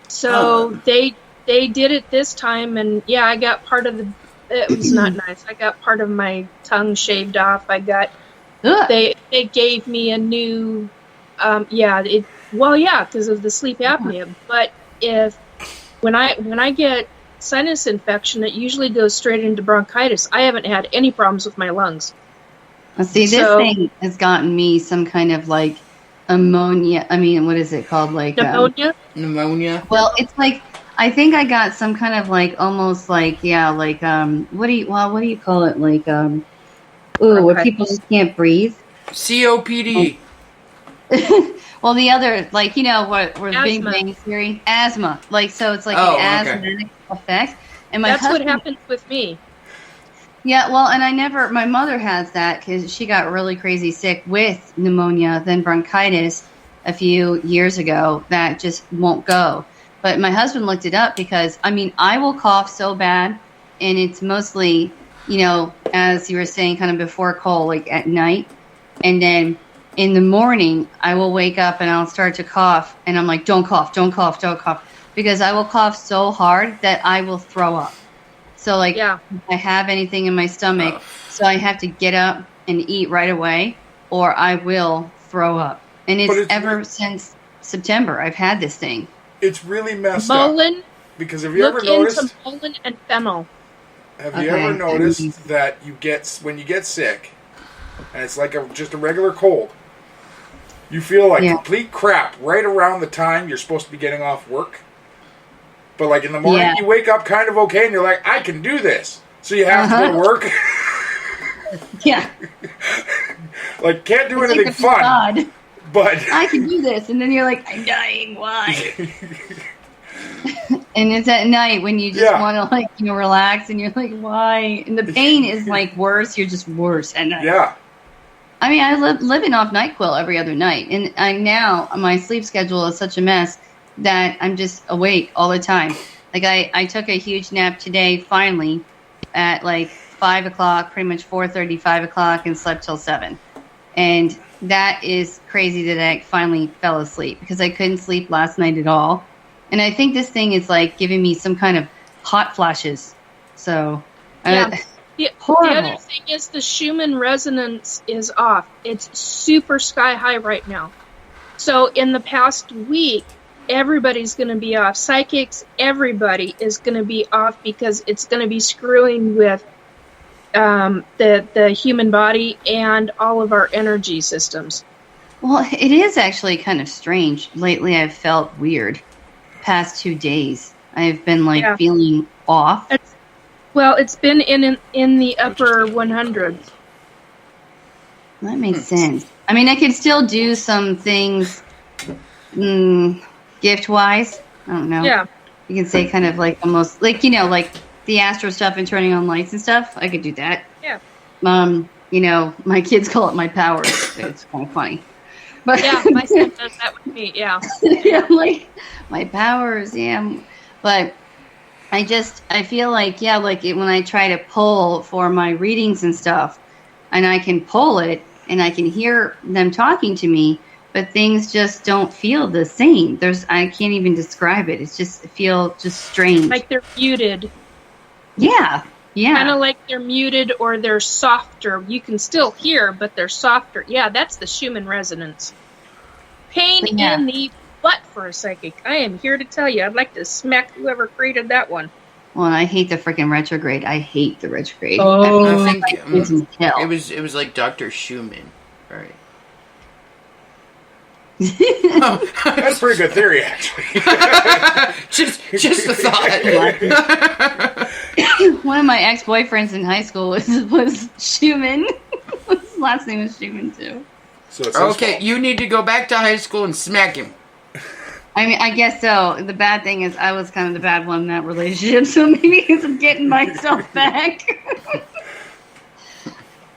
So they did it this time, and yeah, I got part of the. It was not nice. I got part of my tongue shaved off. I got. They gave me a new. Because of the sleep apnea. But when I get sinus infection, it usually goes straight into bronchitis. I haven't had any problems with my lungs. See, this thing has gotten me some kind of like ammonia. I mean, what is it called? Like Pneumonia. Pneumonia. Well, it's like I think I got some kind of like almost like what do you call it? Like where people just can't breathe. COPD. Well, the other, like, you know, where Big Asthma. Bang Theory, asthma. Like, so it's like an asthmatic effect. And That's what husband, happened with me. Yeah, well, and my mother has that because she got really crazy sick with pneumonia, then bronchitis a few years ago that just won't go. But my husband looked it up because, I mean, I will cough so bad, and it's mostly, you know, as you were saying, kind of before cold, like at night. And then in the morning, I will wake up and I'll start to cough, and I'm like, don't cough, don't cough, don't cough. Because I will cough so hard that I will throw up. So, like, if I have anything in my stomach, so I have to get up and eat right away, or I will throw up. And it's ever since September, I've had this thing. It's really messed Mullein. up. Because have you ever noticed? Into mullein and fennel. Have you ever noticed that when you get sick, and it's like just a regular cold, you feel like complete crap right around the time you're supposed to be getting off work? But like in the morning, you wake up kind of okay, and you're like, I can do this. So you have to go to work. Yeah. Like, can't do anything like fun. God. But I can do this. And then you're like, I'm dying. Why? And it's at night when you just want to relax, and you're like, why? And the pain is worse. You're just worse at night. Yeah. I mean, I living off NyQuil every other night, and now my sleep schedule is such a mess that I'm just awake all the time. Like I took a huge nap today, finally, at 5 o'clock, pretty much 4:30, 5 o'clock, and slept till 7. And that is crazy that I finally fell asleep because I couldn't sleep last night at all. And I think this thing is giving me some kind of hot flashes. So, The horrible. other thing is the Schumann resonance is off. It's super sky high right now. So in the past week, everybody's going to be off. Psychics, everybody is going to be off because it's going to be screwing with the human body and all of our energy systems. Well, it is actually kind of strange. Lately, I've felt weird. Past 2 days, I've been feeling off. It's been in the upper 100s. That makes sense. I mean, I could still do some things gift-wise. I don't know. Yeah. You can say kind of almost the astro stuff and turning on lights and stuff. I could do that. Yeah. My kids call it my powers. It's kind of funny. But yeah, my son does that with me. Yeah. Yeah, my powers. Yeah. But I feel when I try to pull for my readings and stuff, and I can pull it and I can hear them talking to me, but things just don't feel the same. I can't even describe it. It feels strange. Like they're muted. Yeah. Yeah. Kind of like they're muted or they're softer. You can still hear, but they're softer. Yeah, that's the Schumann resonance. Pain in the butt for a psychic. I am here to tell you. I'd like to smack whoever created that one. Well, and I hate the freaking retrograde. I hate the retrograde. I think it was like Dr. Schumann, right? That's a pretty good theory, actually. just a thought. One of my ex-boyfriends in high school was Schumann. His last name was Schumann too. So it's okay, you need to go back to high school and smack him. I mean, I guess so. The bad thing is I was kind of the bad one in that relationship, so maybe because I'm getting myself back.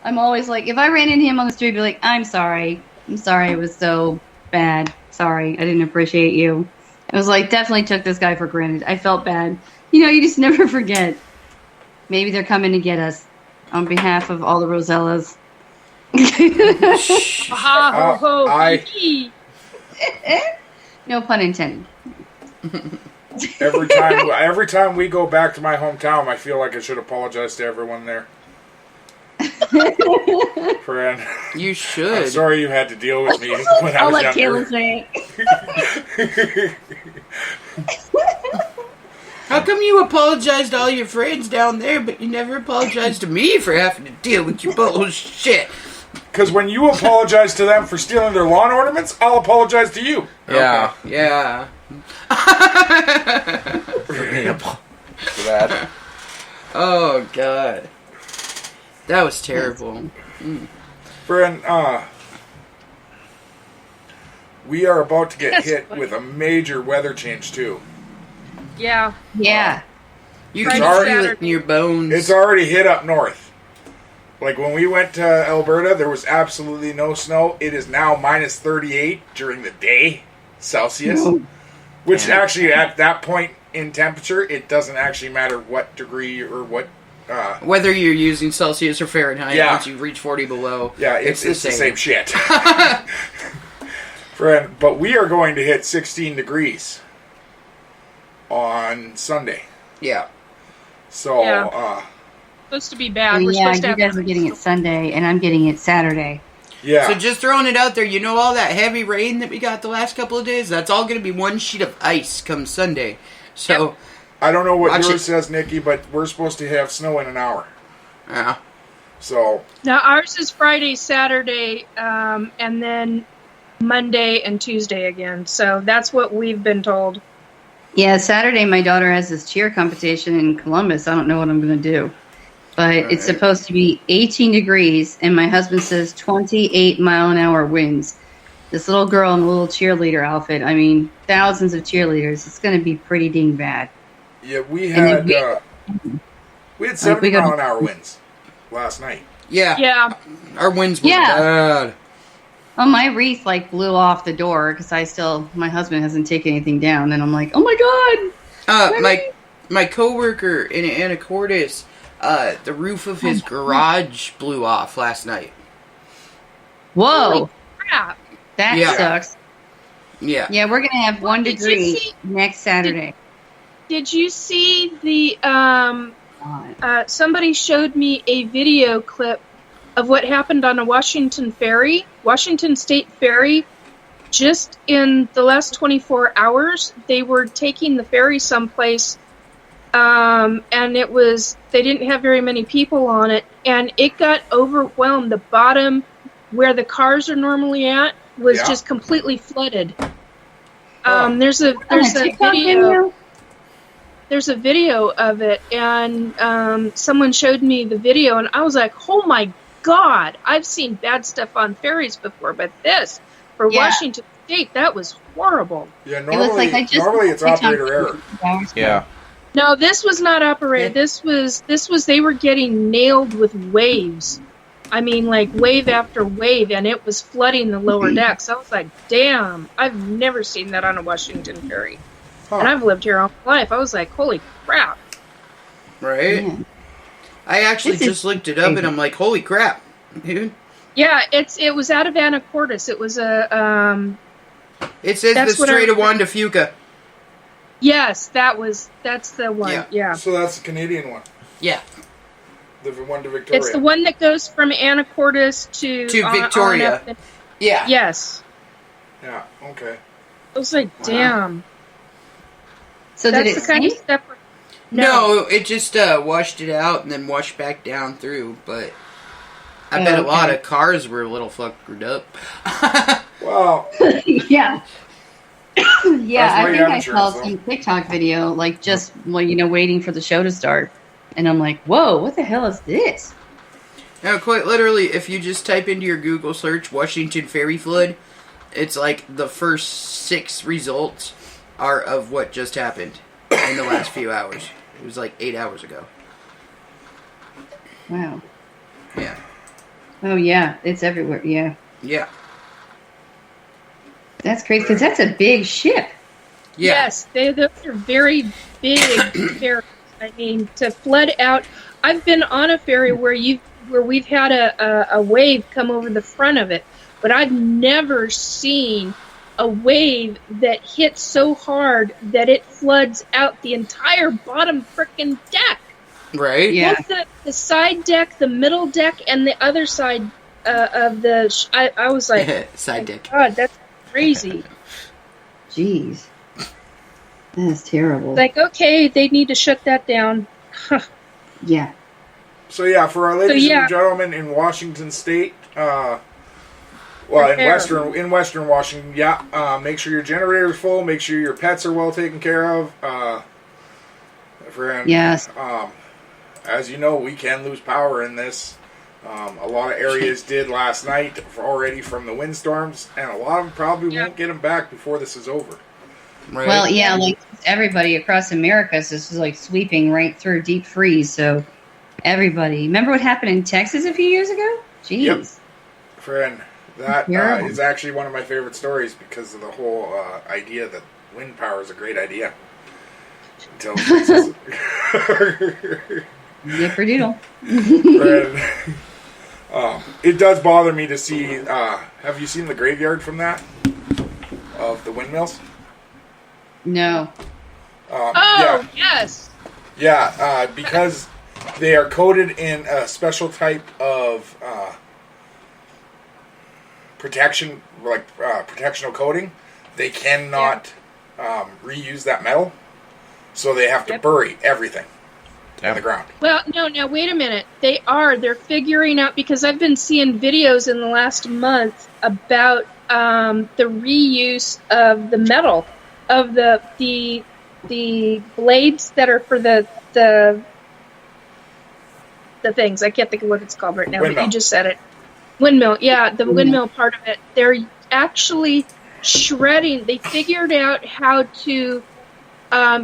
I'm always if I ran into him on the street, I'd be like, I'm sorry. It was so bad. Sorry, I didn't appreciate you. It was definitely took this guy for granted. I felt bad. You just never forget. Maybe they're coming to get us on behalf of all the Rosellas. No pun intended. Every time we go back to my hometown, I feel like I should apologize to everyone there. Friend, you should. I'm sorry you had to deal with me when I was younger. I'll let Kayla say it. How come you apologized to all your friends down there, but you never apologized to me for having to deal with your bullshit? Because when you apologize to them for stealing their lawn ornaments, I'll apologize to you. Yeah. Okay. Yeah. For that. Oh, God. That was terrible. Friend, we are about to get hit with a major weather change, too. Yeah. Yeah. You can feel it in your bones. It's already hit up north. When we went to Alberta, there was absolutely no snow. It is now minus 38 during the day, Celsius. Which actually, at that point in temperature, it doesn't actually matter what degree or what... whether you're using Celsius or Fahrenheit, yeah. Once you reach 40 below, yeah, it's the same shit. Friend, but we are going to hit 16 degrees on Sunday. Yeah. So, supposed to be bad. We're Yeah, supposed to you guys are getting it Sunday, and I'm getting it Saturday. yeah. So just throwing it out there, all that heavy rain that we got the last couple of days, that's all going to be one sheet of ice come Sunday. So... Yep. I don't know what yours says, Nikki, but we're supposed to have snow in an hour. Yeah. So... Now, ours is Friday, Saturday, and then Monday and Tuesday again. So that's what we've been told. Yeah, Saturday my daughter has this cheer competition in Columbus. I don't know what I'm going to do. But it's supposed to be 18 degrees, and my husband says 28-mile-an-hour winds. This little girl in a little cheerleader outfit. I mean, thousands of cheerleaders. It's going to be pretty dang bad. Yeah, we And had then we had 70-mile-an-hour winds last night. Yeah. Yeah. Our winds were Yeah. bad. Oh, my wreath like blew off the door because my husband hasn't taken anything down, and I'm like, oh my god. My coworker in Anacortes, the roof of his garage blew off last night. Whoa, Crap. that Yeah. sucks. Yeah. Yeah, we're gonna have 1 Did you degree see- next Saturday. Did you see the somebody showed me a video clip of what happened on a Washington State ferry. Just in the last 24 hours, they were taking the ferry someplace, and they didn't have very many people on it, and it got overwhelmed. The bottom where the cars are normally at was Yeah. just completely flooded. Oh. There's a TikTok video. There's a video of it, and someone showed me the video, and I was like, oh my God, I've seen bad stuff on ferries before, but this, for Yeah. Washington State, that was horrible. Yeah, It was like I just normally it's TikTok operator error. Yeah. No, this was not operated. This was, they were getting nailed with waves. I mean, like wave after wave, and it was flooding the lower decks. I was like, damn, I've never seen that on a Washington ferry. And I've lived here all my life. I was like, holy crap. Right? Yeah. I actually This is just looked it up and I'm like, holy crap, dude. Yeah, it was out of Anacortes. It was a, It says That's the what I Strait of heard. Juan de Fuca. yes, that's the one. Yeah. Yeah. So that's the Canadian one. Yeah. The one to Victoria. It's the one that goes from Anacortes to Victoria. up and- Yeah. yes. Yeah, okay. I was like, Wow. damn. So That's did it the kind of sink? stuff. No, it just washed it out and then washed back down through, but I bet a lot okay. of cars were a little fucked up. Well, Yeah. Yeah, That's why I you think have I saw insurance, some TikTok video, like just waiting for the show to start, and I'm like, "Whoa, what the hell is this?" Now, quite literally, if you just type into your Google search Washington ferry flood, it's like the first 6 results are of what just happened in the last few hours. It was like 8 hours ago. Wow. Yeah. Oh yeah, it's everywhere. Yeah, Yeah. that's crazy because that's a big ship. Yeah. Yes, those are very big ferries. I mean, to flood out. I've been on a ferry where we've had a wave come over the front of it, but I've never seen a wave that hits so hard that it floods out the entire bottom frickin' deck. Right? Yeah. Both the side deck, the middle deck, and the other side of the. I was like, Side deck. God, that's crazy. Jeez, that's terrible. Like, okay, they need to shut that down. Yeah. so yeah, for our ladies yeah. and gentlemen in Washington State, well, Prepare. in Western Washington, yeah, make sure your generator's full. Make sure your pets are well taken care of. Yes. As you know, we can lose power in this. A lot of areas did last night already from the windstorms, and a lot of them probably won't get them back before this is over. Right? Well, yeah, like everybody across America, so this is like sweeping right through deep freeze. So everybody, remember what happened in Texas a few years ago? Jeez. Yep. Friend, that Terrible. is actually one of my favorite stories because of the whole idea that wind power is a great idea. Until Yipperdoodle. it does bother me to see. Have you seen the graveyard from that? Of the windmills? No. Oh, yes. Yeah, because they are coated in a special type of protection, like protectional coating. They cannot reuse that metal, so they have to bury everything in the ground. Well, no, now wait a minute. They're figuring out, because I've been seeing videos in the last month about the reuse of the metal, of the blades that are for the things. I can't think of what it's called right now, Windmill. but you just said it. Windmill, yeah, the windmill part of it. They're actually shredding. They figured out how to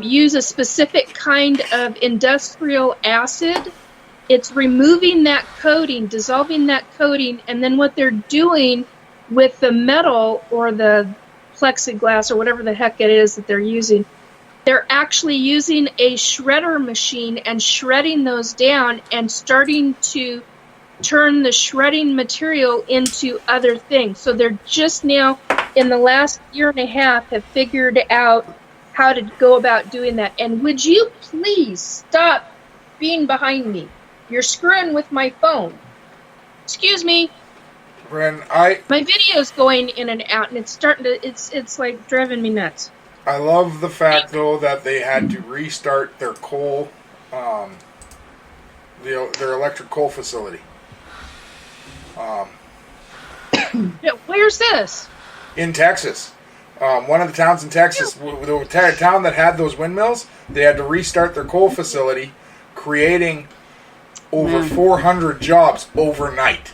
use a specific kind of industrial acid. It's removing that coating, dissolving that coating, and then what they're doing with the metal or the plexiglass or whatever the heck it is that they're using, they're actually using a shredder machine and shredding those down and starting to turn the shredding material into other things. So they're just now, in the last year and a half, have figured out how to go about doing that. And would you please stop being behind me? You're screwing with my phone. Excuse me. Ren, my video's going in and out, and it's starting to. It's like driving me nuts. I love the fact though that they had to restart their coal, their electric coal facility. Yeah, where's this? In Texas. One of the towns in Texas, the town that had those windmills, they had to restart their coal facility, creating over 400 jobs overnight.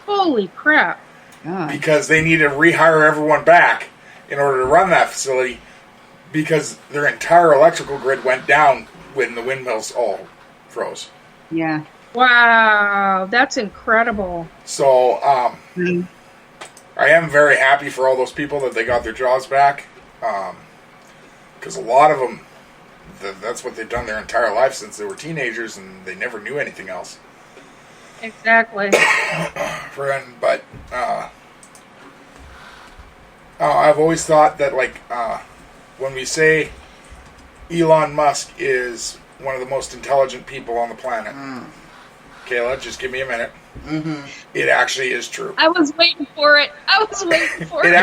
Holy crap. God. Because they needed to rehire everyone back in order to run that facility, because their entire electrical grid went down when the windmills all froze. Yeah. Wow, that's incredible. So, I am very happy for all those people that they got their jobs back, because a lot of them, that's what they've done their entire life since they were teenagers, and they never knew anything else. Exactly. But I've always thought that, like, when we say Elon Musk is one of the most intelligent people on the planet, Kayla, just give me a minute. Mm-hmm. It actually is true. I was waiting for it. But it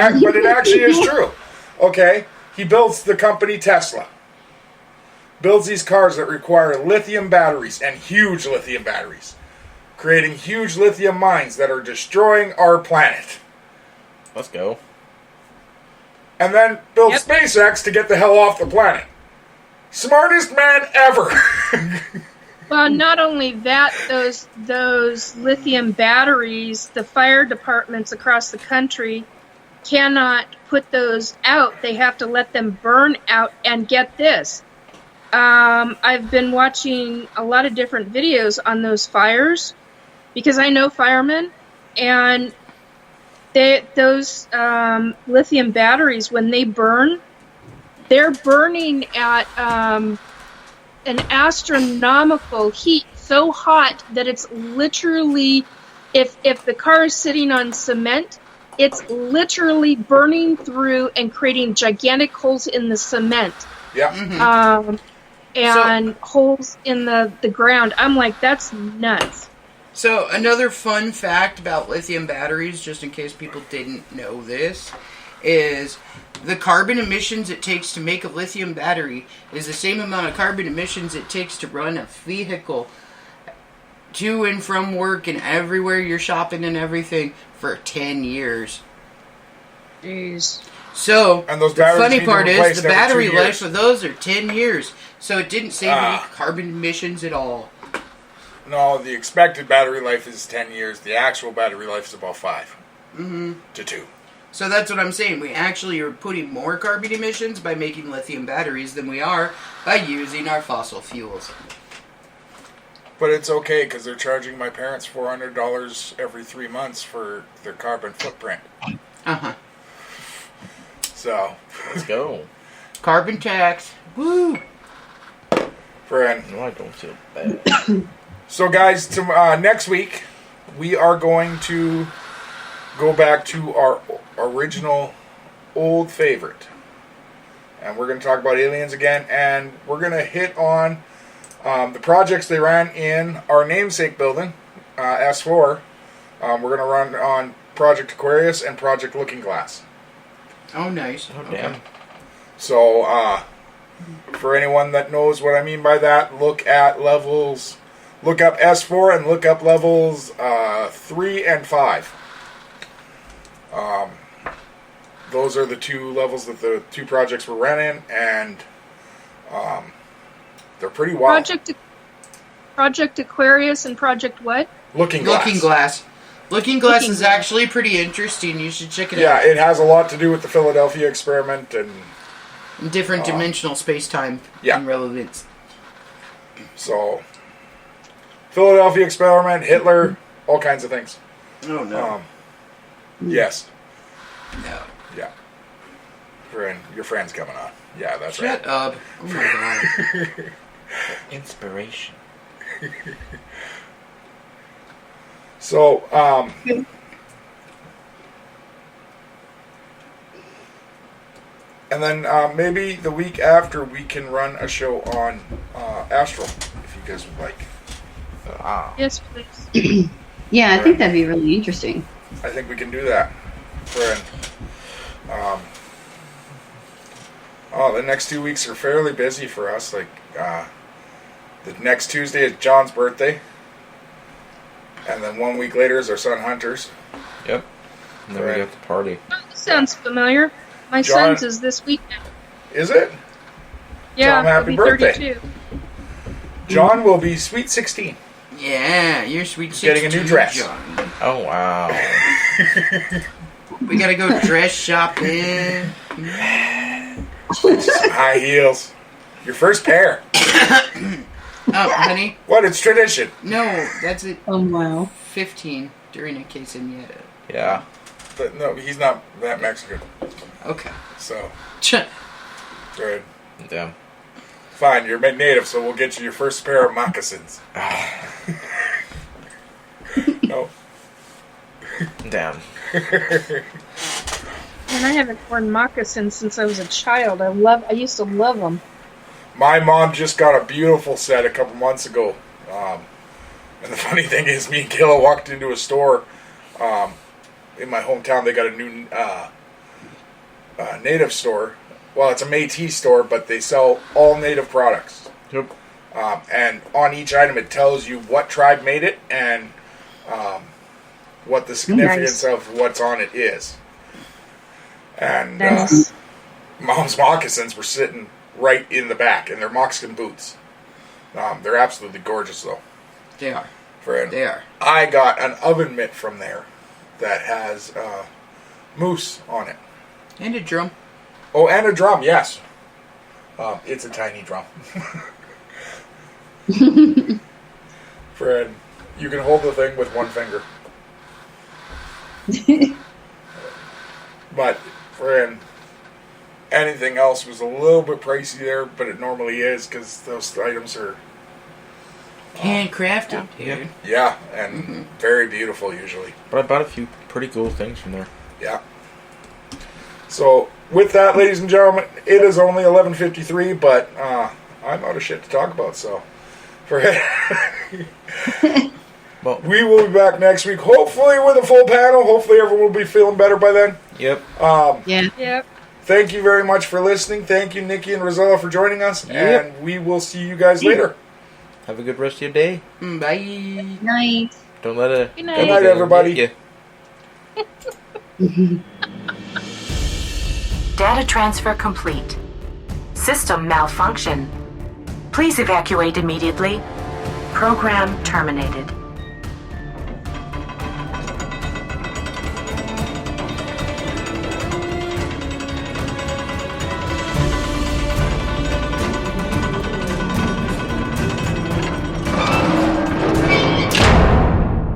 actually is true. Okay, he builds the company Tesla. Builds these cars that require lithium batteries and huge lithium batteries, creating huge lithium mines that are destroying our planet. Let's go. And then builds SpaceX to get the hell off the planet. Smartest man ever. Well, not only that, those lithium batteries, the fire departments across the country cannot put those out. They have to let them burn out. And get this, I've been watching a lot of different videos on those fires because I know firemen, and those lithium batteries, when they burn, they're burning at an astronomical heat, so hot that it's literally, if the car is sitting on cement, it's literally burning through and creating gigantic holes in the cement. Yeah. And holes in the ground. I'm like, that's nuts. So another fun fact about lithium batteries, just in case people didn't know this, is the carbon emissions it takes to make a lithium battery is the same amount of carbon emissions it takes to run a vehicle to and from work and everywhere you're shopping and everything for 10 years. Jeez. So, and those the funny part is the battery 2 years. life of those are 10 years. So it didn't save any carbon emissions at all. No, the expected battery life is 10 years. The actual battery life is about 5 to 2. So that's what I'm saying. We actually are putting more carbon emissions by making lithium batteries than we are by using our fossil fuels. But it's okay because they're charging my parents $400 every 3 months for their carbon footprint. Uh-huh. So. Let's go. Carbon tax. Woo! Friend. No, I don't feel bad. So, guys, next week, we are going to go back to our original old favorite. And we're going to talk about aliens again. And we're going to hit on the projects they ran in our namesake building, S-4. We're going to run on Project Aquarius and Project Looking Glass. Oh, nice. Oh, damn. Okay. So, for anyone that knows what I mean by that, look up S4 and look up levels 3 and 5. Those are the two levels that the two projects were running, and they're pretty wild. Project Aquarius and Project what? Looking Glass. Looking Glass is actually pretty interesting. You should check it out. Yeah, it has a lot to do with the Philadelphia experiment, and Different dimensional space-time Yeah. relevance. So, Philadelphia experiment, Hitler, all kinds of things. Oh, no. Yes. No. Yeah. Your friend's coming on. Yeah, that's Shut right. up. Oh, my God. Inspiration. So, and then maybe the week after we can run a show on Astral, if you guys would like. Yes, please. Yeah, I think that'd be really interesting. I think we can do that. Friend. The next 2 weeks are fairly busy for us. Like, the next Tuesday is John's birthday. And then 1 week later is our son Hunter's. Yep. And then we got the party. Oh, this sounds familiar. My John- son's is this weekend. Is it? Yeah, Tom, happy he'll be birthday. 32. John will be sweet 16. Yeah, you're sweet Getting a new 16, dress. John. Oh, wow. We gotta go dress shopping. Some high heels. Your first pair. Oh, honey. What? It's tradition. No, that's it. Oh, wow. 15 during a quinceañera. Yeah. But no, he's not that Mexican. Okay. So, Ch- good. Damn. Fine, you're native, so we'll get you your first pair of moccasins. No. Damn. And I haven't worn moccasins since I was a child. I used to love them. My mom just got a beautiful set a couple months ago. And the funny thing is, me and Kayla walked into a store in my hometown. They got a new native store. Well, it's a Métis store, but they sell all native products. Yep. And on each item, it tells you what tribe made it and what the significance of what's on it is. And Nice. Mom's moccasins were sitting right in the back, and they're moccasin boots. They're absolutely gorgeous, though. They are. Friend. They are. I got an oven mitt from there that has moose on it. And a drum. Oh, and a drum, yes. It's a tiny drum. Fred, you can hold the thing with one finger. But, Fred, anything else was a little bit pricey there, but it normally is because those items are, Handcrafted, dude. yeah, and very beautiful usually. But I bought a few pretty cool things from there. Yeah. So, with that, ladies and gentlemen, it is only 11:53, but I'm out of shit to talk about, so Well, we will be back next week, hopefully with a full panel. Hopefully everyone will be feeling better by then. yep. Yeah. Yep. Thank you very much for listening. Thank you, Nikki and Rosella, for joining us, Yep. and we will see you guys later. Have a good rest of your day. Bye. Night. Don't let it. Good night. Good night, everybody. Data transfer complete. System malfunction. Please evacuate immediately. Program terminated.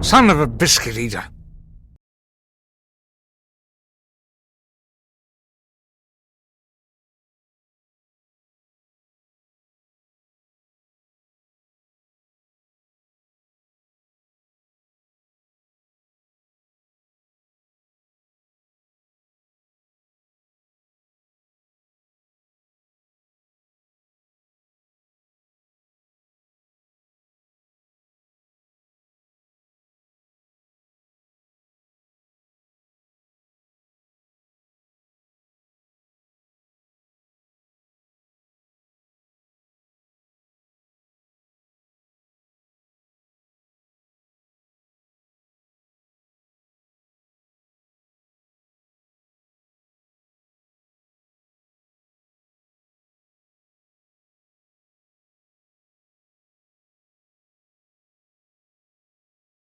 Son of a biscuit eater.